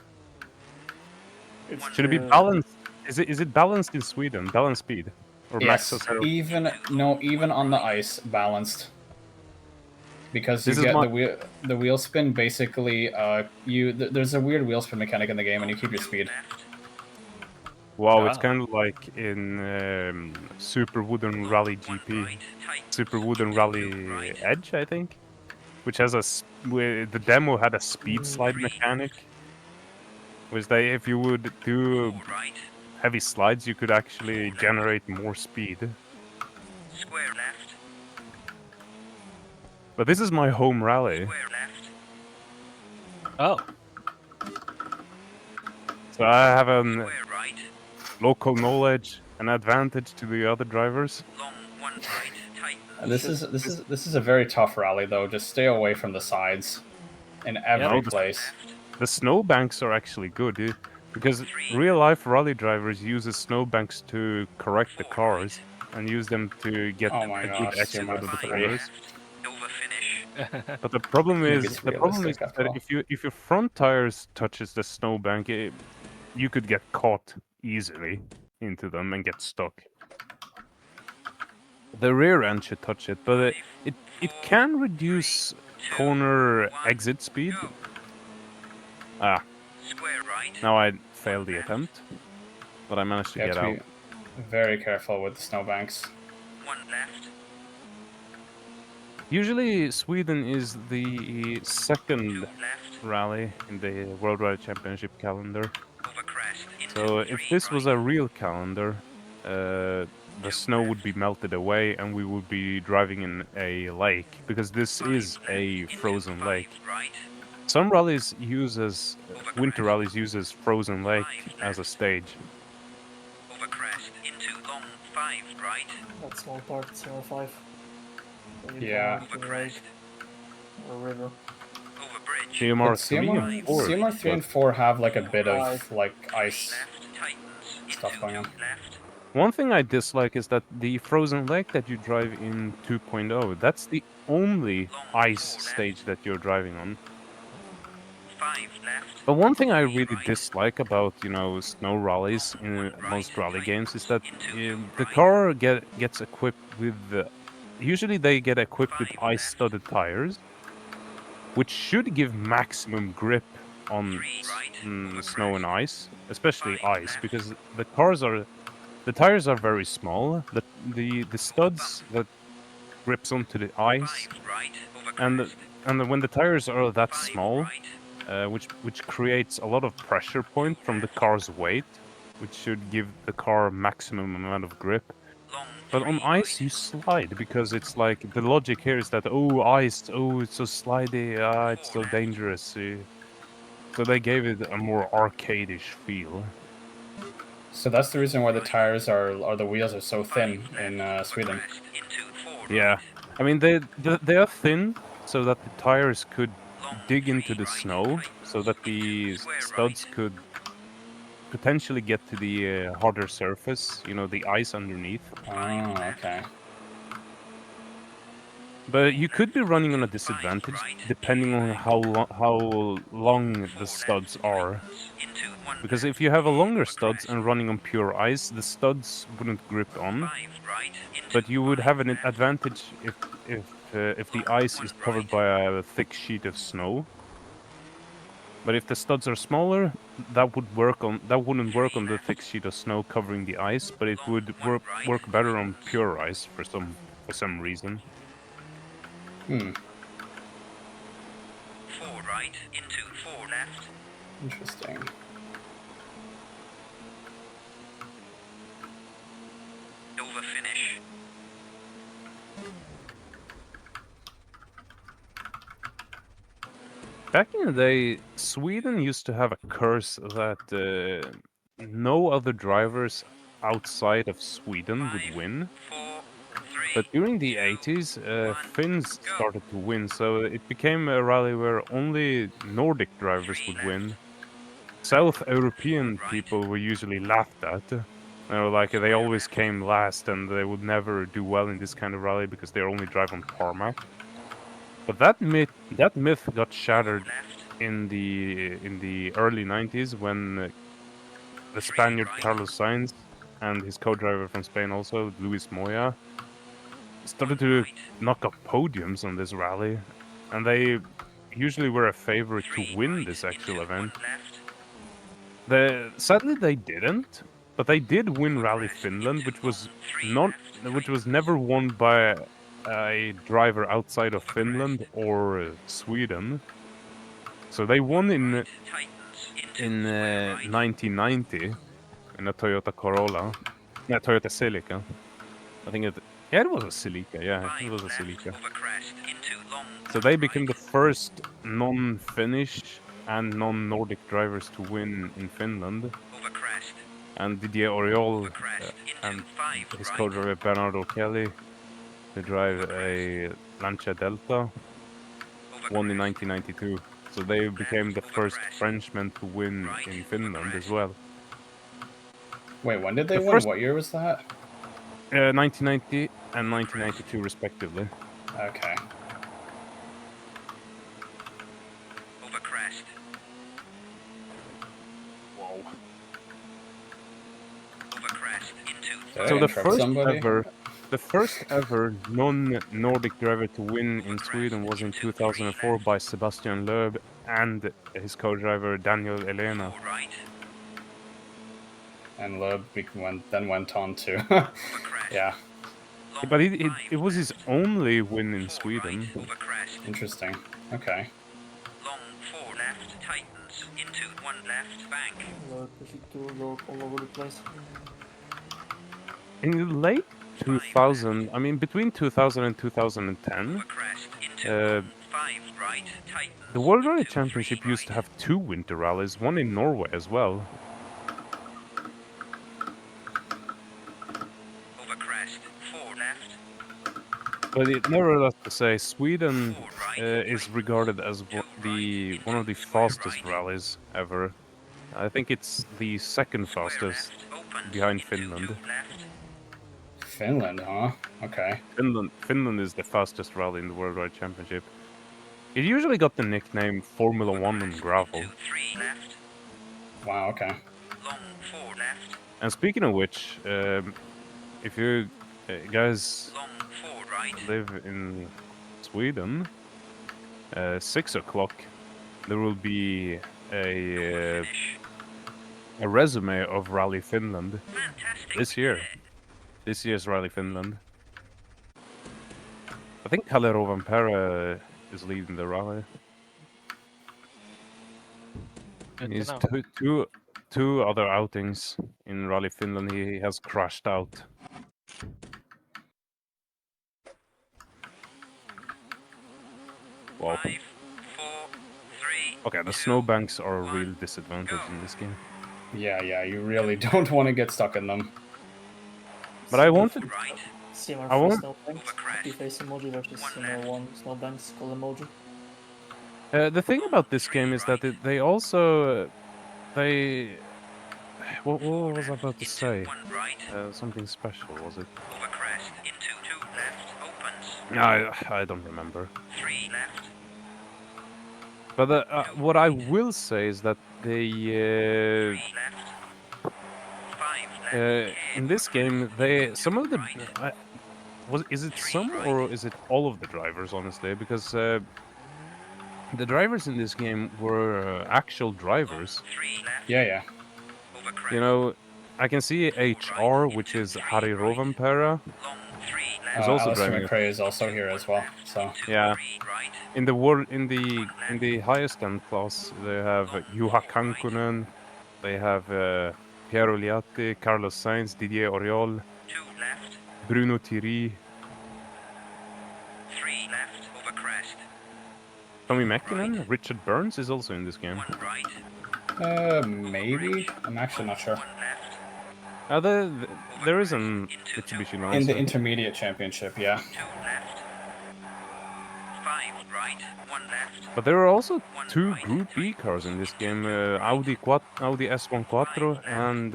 It's should it be the balanced? Is it balanced in Sweden? Balanced speed or max Yes, acceleration? even on the ice, balanced. Because you This is get my the wheel spin basically. There's a weird wheel spin mechanic in the game, and you keep your speed. wow. It's Wow. kind of like in Super Wooden Rally GP, Super Wooden Rally Edge, I think, which has where the demo had a speed slide mechanic. Was they if you would do heavy slides, you could actually generate more speed. Square left. But this is my home rally, Square left. Oh. so I have a Square right. local knowledge, an advantage to the other drivers. Long one right. Tight. This is a very tough rally though. Just stay away from the sides in every Yep. place. The snowbanks are actually good, because real life rally drivers uses snowbanks to correct the cars and use them to get Oh my a good gosh, exit out of the CMR3. corners. Over finish. But the problem Maybe is it's realistic after that all. if your front tires touches the snowbank, you could get caught easily into them and get stuck. The rear end should touch it, but it can reduce corner exit speed. Ah, Square right. now I failed the attempt, but I managed to You have get to out. be very careful with the snowbanks. One left. Usually, Sweden is the second Left. rally in the World Rally Championship calendar. Over crest. Into So if three this was right. a real calendar, the snow would be melted away and we would be driving in a lake, because this is a frozen lake. Right. Some rallies uses winter rallies uses frozen lake as a stage. Over crest. Into long 5 right. that small part, 5. Yeah. Over crest. Or river. Over bridge. CMR But 3 and 4. CMR3 and 4 have like a bit of Five. like ice Left. Tightens. stuff going on. Left. One thing I dislike is that the frozen lake that you drive in 2.0, that's the only ice stage that you're driving on. 5 left. But one thing I really dislike about, snow rallies in most rally games is that the car gets equipped with usually they get equipped with ice-studded tires, which should give maximum grip on snow and ice, especially ice, because the tires are very small. The studs that grips onto the ice, 5 right. Over and crest. when the tires are that 5 small, right. which creates a lot of pressure point from the car's weight, which should give the car maximum amount of grip. Long But on 3 ice, you slide, because it's like the logic here is that ice, it's so slidey, it's so dangerous. So they gave it a more arcade-ish feel. So that's the reason why the tires or the wheels are so thin in Sweden. Into 4 Yeah, I mean they are thin so that the tires could dig into the snow, so that the studs could potentially get to the harder surface, you know, the ice underneath. Oh, okay. But you could be running on a disadvantage depending on how long the studs are. Because if you have a longer studs and running on pure ice, the studs wouldn't grip on. But you would have an advantage if the ice is covered by a thick sheet of snow. But if the studs are smaller, that wouldn't work on the thick sheet of snow covering the ice, but it would work better on pure ice for some reason. 4 right into 4 left. Interesting. Over finish. Back in the day, Sweden used to have a curse that no other drivers outside of Sweden would win. 4 3. But during the 80s, Finns started to win, so it became a rally where only Nordic drivers would win. South European people were usually laughed at. They were like, they always came last and they would never do well in this kind of rally because they only drive on tarmac. But that myth got shattered in the early 90s when the Spaniard Carlos Sainz and his co-driver from Spain also, Luis Moya, started to knock up podiums on this rally, and they usually were a favorite to win this actual event. Sadly they didn't, but they did win Rally Finland, which was never won by a driver outside of Finland or Sweden. So they won in 1990 in a Toyota Corolla, Toyota Celica. I think it was a Celica. Yeah, it was a Celica. So they became the first non-Finnish and non-Nordic drivers to win in Finland. And Didier Auriol and his co-driver Bernardo Kelly, they drive a Lancia Delta, won in 1992. So they became the first Frenchmen to win in Finland as well. Wait, when did they win? What year was that? 1990 and 1992 respectively. Okay. Over crest. Whoa. Over crest into. So the first ever non-Nordic driver to win in Sweden was in 2004 by Sebastian Loeb and his co-driver Daniel Elena. And Loeb then went on to, yeah. But it was his only win in Sweden. Interesting. Okay. Long 4 left tightens into 1 left bank. All over the place. In the late 2000, I mean between 2000 and 2010, the World Rally Championship used to have 2 winter rallies, one in Norway as well. Over crest 4 left. But nevertheless to say, Sweden is regarded as one of the fastest rallies ever. I think it's the second fastest behind Finland. Finland, huh? Okay. Finland is the fastest rally in the World Rally Championship. It usually got the nickname Formula 1 on gravel. Wow, okay. Long 4 left. And speaking of which, if you guys live in Sweden, 6 o'clock, there will be a resume of Rally Finland this year. This year's Rally Finland. I think Kalle Rovanperä is leading the rally. He's two other outings in Rally Finland. He has crashed out. Wow. 5, 4, 3. Okay, the snowbanks are a real disadvantage in this game. Yeah, you really don't want to get stuck in them. But I wanted... CMR4 snowbanks, face emoji versus CMR1 snowbanks, call emoji. The thing about this game is that they also... they what was I about to say? 1 right, Something special, was it? over crest, into 2 left, opens, No, I don't remember. 3 left, But what I will say is that they 3 left, 5 left, in this game some of the is it some or is it all of the drivers, honestly? Because the drivers in this game were actual drivers. 3 left, Yeah. over crest, You know, I can see HR, which is Harry Rovanperä, long 3 left, who's also Alistair driving it. McRae is also here as well. So Yeah. 3 right, In the world, in the highest end class, they have Juha Kankkunen, they have Piero Liatti, Carlos Sainz, Didier Auriol, 2 left, Bruno Thierry, 3 left, over crest, Tommy Mäkinen, Richard Burns is also in this game. 1 right, maybe. I'm actually not sure. 1 left, There is an Mitsubishi In the Lancer. intermediate championship, yeah. 2 left, 5 right, 1 left, But there are also two Group B cars in this game: Audi S1 Quattro 1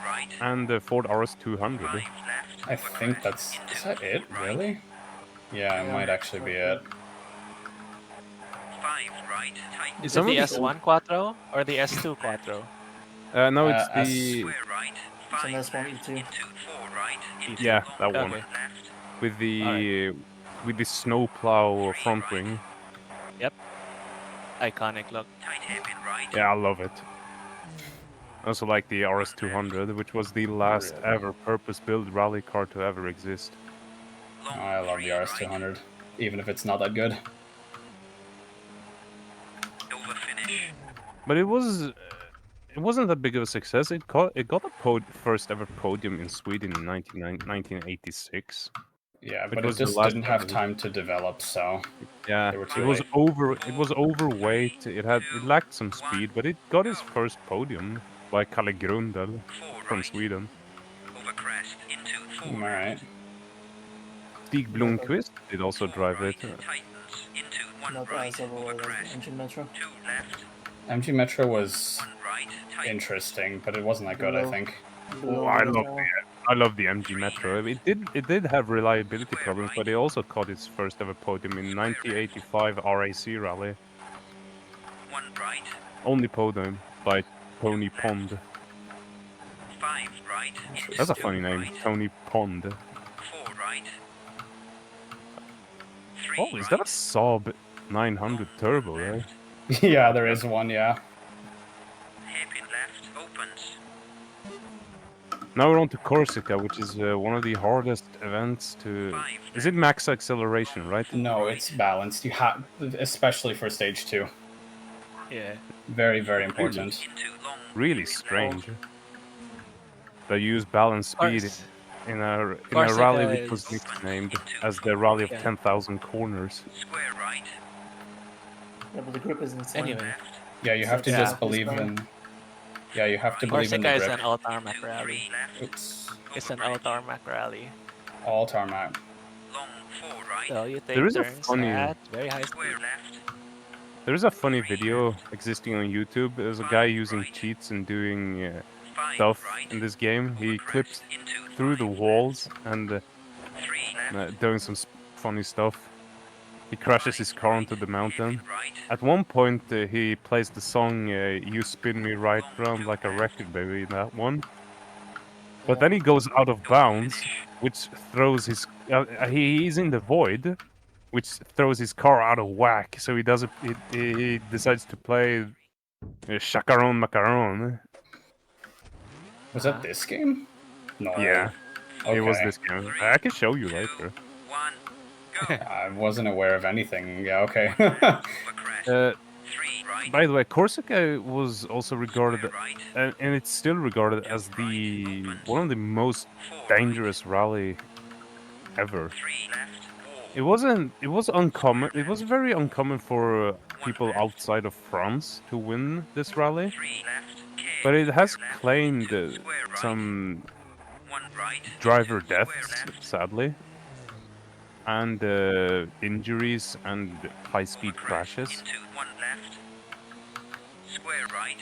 right, and the Ford RS200. 5 left, I think that's... Is that it, really? Yeah, it might actually be it. 5 right, tight, Is it Some the of the- S1 Quattro or the S2 Quattro? No, it's S- the square right, It's 5 an S1 left, E2. into 4 right, into yeah, that Okay. one left, with the snowplow front wing. Iconic look. tight hairpin right, Yeah, I love it. I also like the RS200, which was the last Really? ever purpose-built rally car to ever exist. long I love 3 the RS200, even if it's not that good. right, over finish, But it wasn't that big of a success. It got a first ever podium in Sweden in 1986. Yeah, Which but was it the just last didn't have ever. time to develop, so Yeah, they were it too was late. it was overweight. It lacked some speed, but it got its first podium by Kalle Grundel 4 from right, Sweden. over crest, into 4 Alright. Stig Blomqvist did also drive it. tightens, into 1 Not right, as over overweight as crest, the engine metro. 2 left, MG Metro was 1 right, tight, interesting, but it wasn't that good, I Below. think. Below I the love Metro. I love the MG Metro. It did have reliability problems, but it also caught its first ever podium in 1985 RAC rally. 1 right, Only podium by Tony Pond. 5 right, into That's a 2 funny name, right, Tony Pond. 4 right, 3 Oh, is that a right, Saab 900 turbo there? Yeah, there is one, yeah. hairpin left, opens, Now we're on to Corsica, which is one of the hardest events to... 5 Is it max acceleration, right? No, it's balanced. You have, especially for stage 2. Yeah. Very, very important. into long Really strange. They use balance speed Course. in a Corsica rally which was is- nicknamed as the Rally of Yeah. 10,000 Corners. square right, Yeah, but the grip is insane. Anyway, left, Yeah, you have to Yeah. just believe in... Yeah, you have to believe in Corsica the is grip. an all tarmac rally. 3 left, Oops. It's an all tarmac rally. All tarmac. long 4 right, So you take There is a turns funny- at very high square speed. left, There's a funny video existing on YouTube. There's a guy using cheats and doing 5 stuff right, in this game. He clips into through the 5 walls and 3 left, doing some funny stuff. He crashes his car onto the mountain. right, At one point, he plays the song "You Spin Me Right Round Like a Record Baby" in that one. But then he goes out of bounds, which throws his... he's in the void, which throws his car out of whack. So he does it. He decides to play Chacaron Macaron. Was that this game? No. Yeah, Okay. it was this game. I can show you later. 1, go, I wasn't aware of anything. Yeah, okay. over crest, 3 right, By the way, Corsica was also regarded, right, and it's still regarded as one of the most 4 dangerous rally ever. 3 left, wall, It wasn't. It was uncommon. It was very uncommon for people outside of France to win this rally, 3 left, K, but it has claimed square right, some 1 right, driver square deaths, left, sadly, and injuries and high-speed crashes. into 1 left, square right,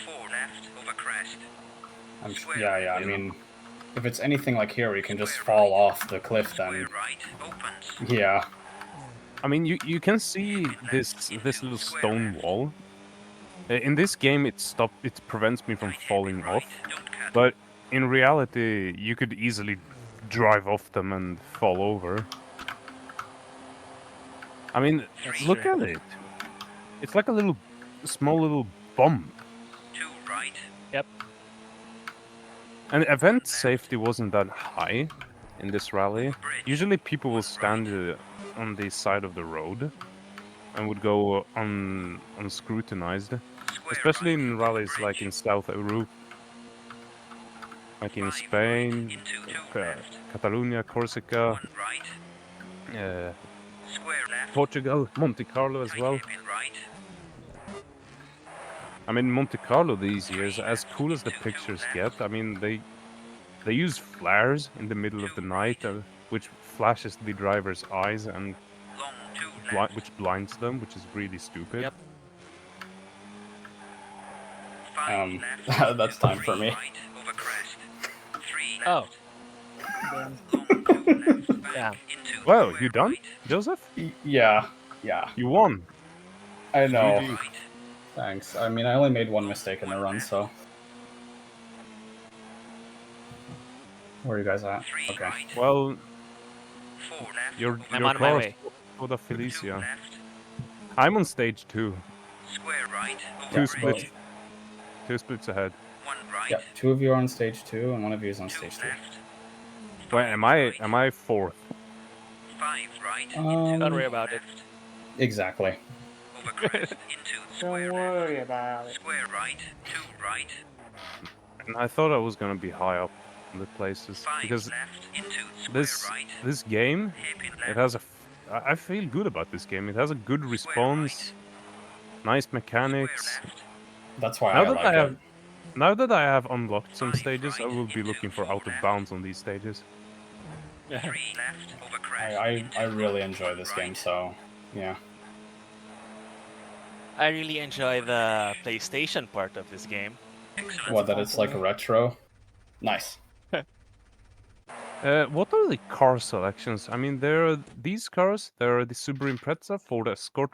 4 left, over over crest. Yeah. I mean, if it's anything like here, where you can just fall off the cliff, then Right opens. yeah. I mean, you can see this little stone wall. In this game, it prevents me from falling off. Don't cut. But in reality, you could easily drive off them and fall over. I mean, look at it. It's like a small little bump. 2 right. Yep. And event safety wasn't that high in this rally. Usually people will stand on the side of the road and would go unscrutinized. Especially in rallies like in South Europe, like in Spain, Catalonia, Corsica, 1 right. Square left. Portugal, Monte Carlo as well. Hairpin right. I mean, Monte Carlo these years, as cool as the pictures get, I mean, they use flares in the middle of the night, which flashes the driver's eyes and Long 2 left. which blinds them, which is really stupid. Yep. 5 left. That's time for 3 me. right over crest. 3 left. Oh, Then Long 2 left. Back Yeah. into Well, square you done, right. Joseph? Yeah. You won. I know. GG. Right. Thanks. I mean, I only made one mistake in the run, so. Where are you guys at? 3 Okay. right. Well, 4 left. your I'm on my car way. for the 2 Felicia. left. I'm on stage 2. Square right. Over Two Yeah, splits. bridge. 2 splits ahead. 1 right. Yeah, 2 of you are on stage 2, and 1 of you is on 2 stage 3. left. Wait, am I 4th? 5 right. Don't worry about it. Exactly. Over crest. Into don't square left. worry about it. Square right. 2 right. And I thought I was gonna be high up in the places 5 because left. Into square this right. this game, Hairpin it left. has I feel good about this game. It has a good response, nice mechanics. Square left. That's why Now I that like I it. have now that I have unlocked some stages, I will be looking for out of bounds on these stages. 3 left. Over crest. I really enjoy this game, so yeah. I really enjoy the PlayStation part of this game. Excellent. What, that it's like retro? Nice. What are the car selections? I mean, there are these cars. There are the Subaru Impreza, Ford Escort,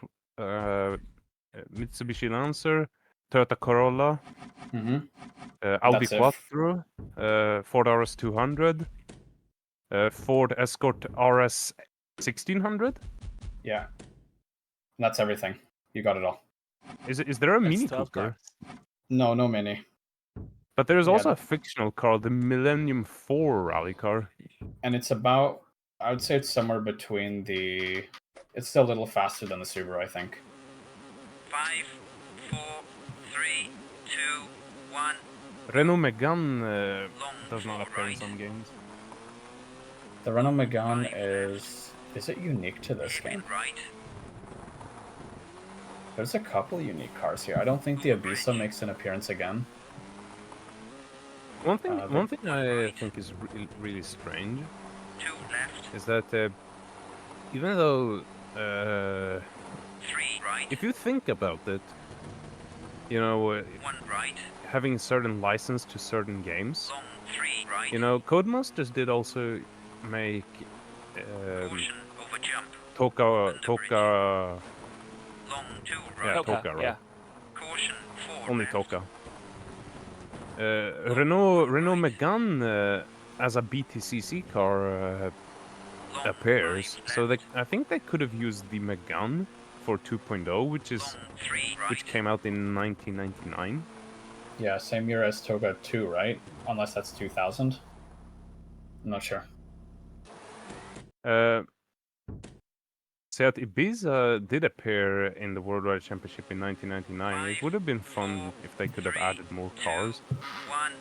Mitsubishi Lancer, Toyota Corolla, Mm-hmm. Audi That's it. Quattro, Ford RS 200, Ford Escort RS 1600. Yeah. That's everything. You got it all. Is there a That's Mini 12 Cooper? cars. No, no mini. But there's Yeah, also a fictional car, the Millennium 4 rally car. And it's about, I would say it's somewhere between the, it's still a little faster than the Subaru, I think. 5, 4, 3, 2, 1. Renault Megane Long does not 4 appear in right. some games. The Renault Megane is it unique to this Hairpin game? right. There's a couple unique cars here. I don't think the Ibiza makes an appearance again. One thing the- I think is really strange 2 left. is that even though 3 right. if you think about it, you know, 1 right. having a certain license to certain games, Long 3 right. you know, Codemasters did also make Caution over jump. Toka, Long 2 yeah, right. Toka, right? Yeah. Caution 4 Only left. Toka. Renault Megane as a BTCC car Long appears, 5 so left. I think they could have used the Megane for 2.0, which Long 3 right. which came out in 1999. Yeah, same year as Toga 2, right? Unless that's 2000. I'm not sure. Seat Ibiza did appear in the World Rally Championship in 1999. It would have been fun if they could have added more cars. 1,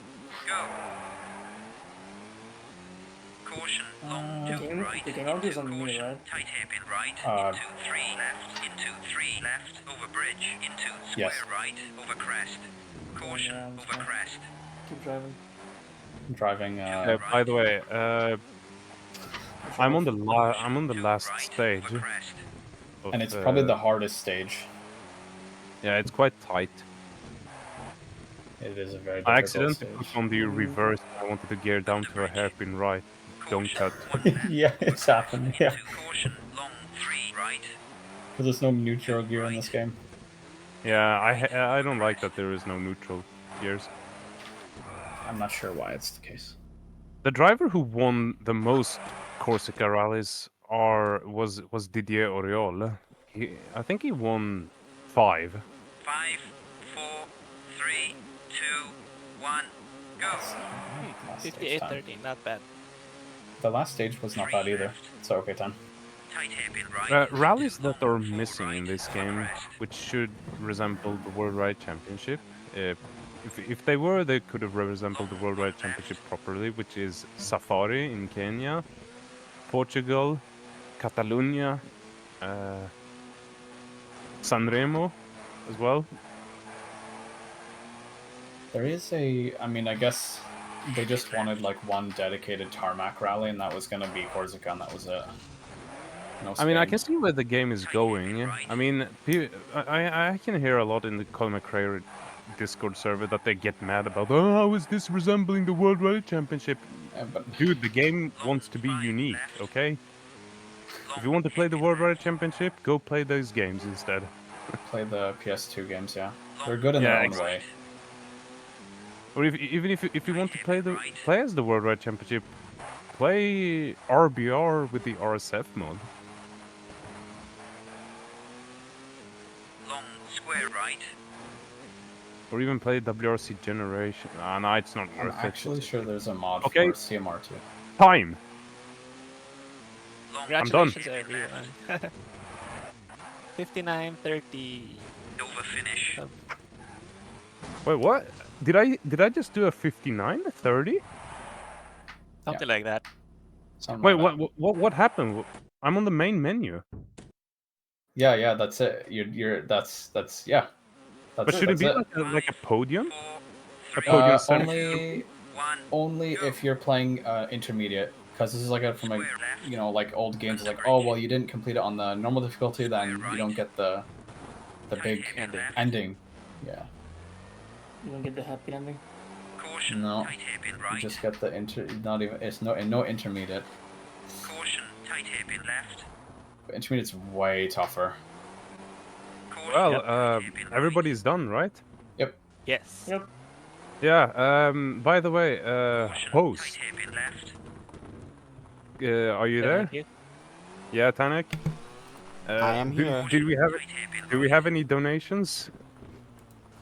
go. Caution, long 2 right. You can argue on me, Caution, right? tight hairpin right. Into 3 left. Into 3 left. Over bridge. Into square Yes. right. Over crest. Caution, Yeah, I'm over fine. crest. Keep driving. I'm driving. By the way, I'm on the last Right, stage, over crest. of, and it's probably the hardest stage. yeah, it's quite tight. It is a very I difficult accidentally stage. put on the reverse. I wanted to gear down to a hairpin right. Don't cut. Yeah, it's happened. Yeah, Caution, long 3 right. because there's no neutral gear in this game. Yeah, I don't like that there is no neutral gears. I'm not sure why it's the case. The driver who won the most Corsica rallies was Didier Auriol. I think he won 5. 5, 4, 3, 2, 1, go. Last stage time. 58-13, not bad. The last stage was not bad either. So okay, time. Tight hairpin right. Rallies that are missing in this game, which should resemble the World Ride Championship. If they were, they could have resembled the World Ride Championship properly, which is Safari in Kenya, Portugal, Catalonia, Sanremo as well. There is I mean, I guess they just wanted like one dedicated tarmac rally, and that was going to be Corsica, and that was it. No I mean, I Spain. can see where the game is going. I mean, I can hear a lot in the Colin McRae Discord server that they get mad about, oh, how is this resembling the World Rally Championship? But Dude, the game wants to be unique, okay? If you want to play the World Rally Championship, go play those games instead. play the PS2 games, yeah. They're good in their own way. Or even if you want to play as the World Rally Championship, play RBR with the RSF mod. Long square right. Or even play WRC Generation. Ah, no, it's not I'm worth it. actually sure there's a mod Okay. for CMR2. Time! Long I'm done. Congratulations, everyone. 59-30. over finish. Wait, what? Did I just do a 59-30? Something like that. Something Wait, like that. what happened? I'm on the main menu. Yeah, that's it. That's yeah. But should it be it. like a podium? A podium set? Only if you're playing intermediate, because this is like from a like old games. Like, oh well, you didn't complete it on the normal difficulty, then you don't get the big ending. Yeah. You don't get the happy ending. Caution, No. tight hairpin You right. just get the not even it's no intermediate. Caution, tight hairpin left. But intermediate's way tougher. Caution, Well, tight hairpin right. everybody's done, right? Yes. Yep. Yeah, by the way, Caution, host, tight hairpin left. are you there? Thank you. Yeah, Tanek? I am here. Do we Tight hairpin do we have any donations?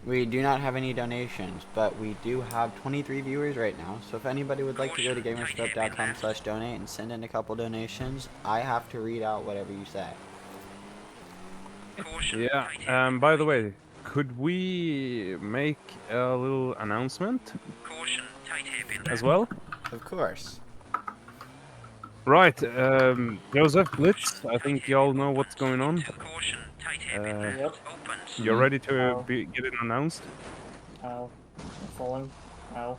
We do not have any donations, but we do have 23 viewers right now. So if anybody would like to go to gamerscope.com/donate and send in a couple donations, I have to read out whatever you say. Caution, Yeah. tight hairpin By the way, could we make a little announcement Caution, tight hairpin left. as well? Of course. Right, Josef, Blitz, I think y'all know what's going on. Caution, tight hairpin left. Yep. Opens. You're ready to Oh. get it announced? Ow. I'm falling. Ow.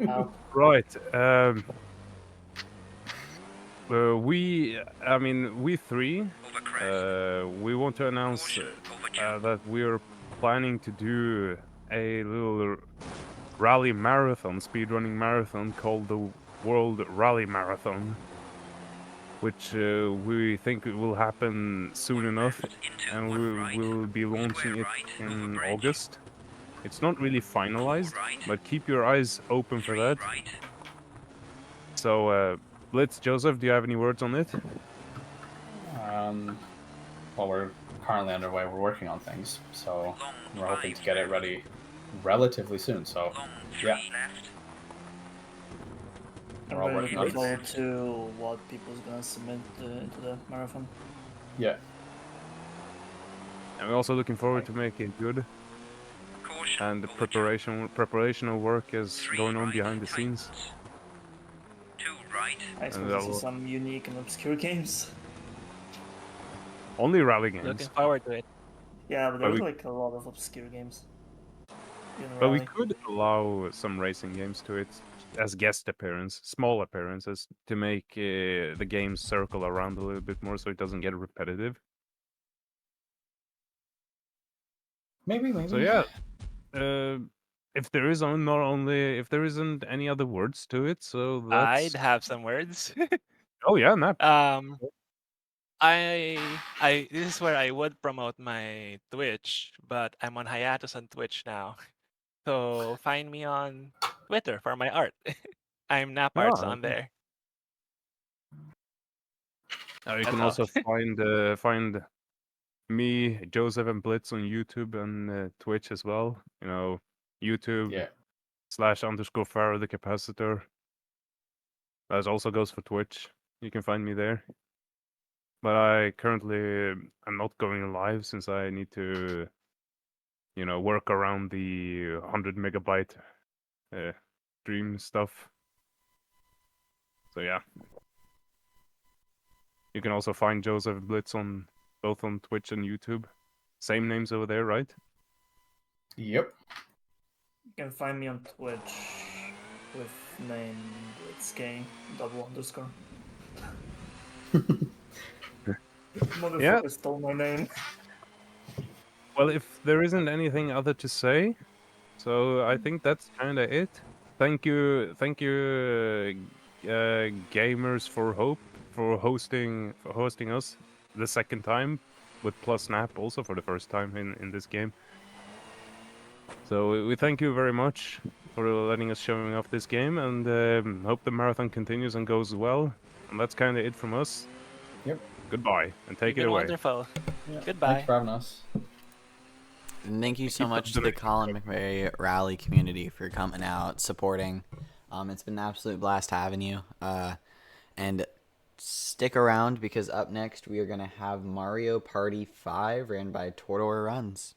Ow. Right. We three, Over crest. we want to announce Caution, over jump. that we're planning to do a little rally marathon, speedrunning marathon called the World Rally Marathon, which we think will happen soon enough, Into and one right. we'll be launching it right, over in bridge. August. It's not really finalized, Right. but keep your eyes open for 3 that. right. So, Blitz, Joseph, do you have any words on it? Well, we're currently underway. We're working on things, so Long we're hoping 5 to get it ready relatively soon. So Long 3 yeah. left. I'm We're all really working looking on it. forward to what people's gonna submit into the marathon. Yeah. And we're also looking forward to make it good. Caution, And the over jump. preparational work is 3 going on right, behind the scenes. tightens. 2 right. I expect that to see will- some unique and obscure games. Only rally games. Looking forward to it. Yeah, but But there's we- like a lot of obscure games. in But we Rally. could allow some racing games to it as guest small appearances, to make the game circle around a little bit more so it doesn't get repetitive. Maybe. So yeah, if there is not only if there isn't any other words to it, so I'd that's have some words. oh yeah, Nap. This is where I would promote my Twitch, but I'm on hiatus on Twitch now. So find me on Twitter for my art. I'm Naparts Ah, on there. you That's can all. also find me, Joseph, and Blitz on YouTube and Twitch as well. You know, YouTube Yeah. /_FairRodTheCapacitor. That also goes for Twitch. You can find me there. But I currently am not going live since I need to, work around the 100 megabyte stream stuff. So yeah. You can also find Joseph Blitz on both on Twitch and YouTube. Same names over there, right? Yep. You can find me on Twitch with name BlitZK __. Yeah. Motherfucker stole my name. Well, if there isn't anything other to say, so I think that's kind of it. Thank you, gamers for hosting us the second time with plus Snap also for the first time in this game. So we thank you very much for letting us showing off this game, and hope the marathon continues and goes well. And that's kind of it from us. Yep. Goodbye, and take You've it been away. wonderful. Yeah. Goodbye. Thanks for having us. And thank you so Keep much the to the Colin McRae rally community for coming out, supporting. It's been an absolute blast having you. And stick around because up next we are going to have Mario Party 5 ran by Tordor Runs.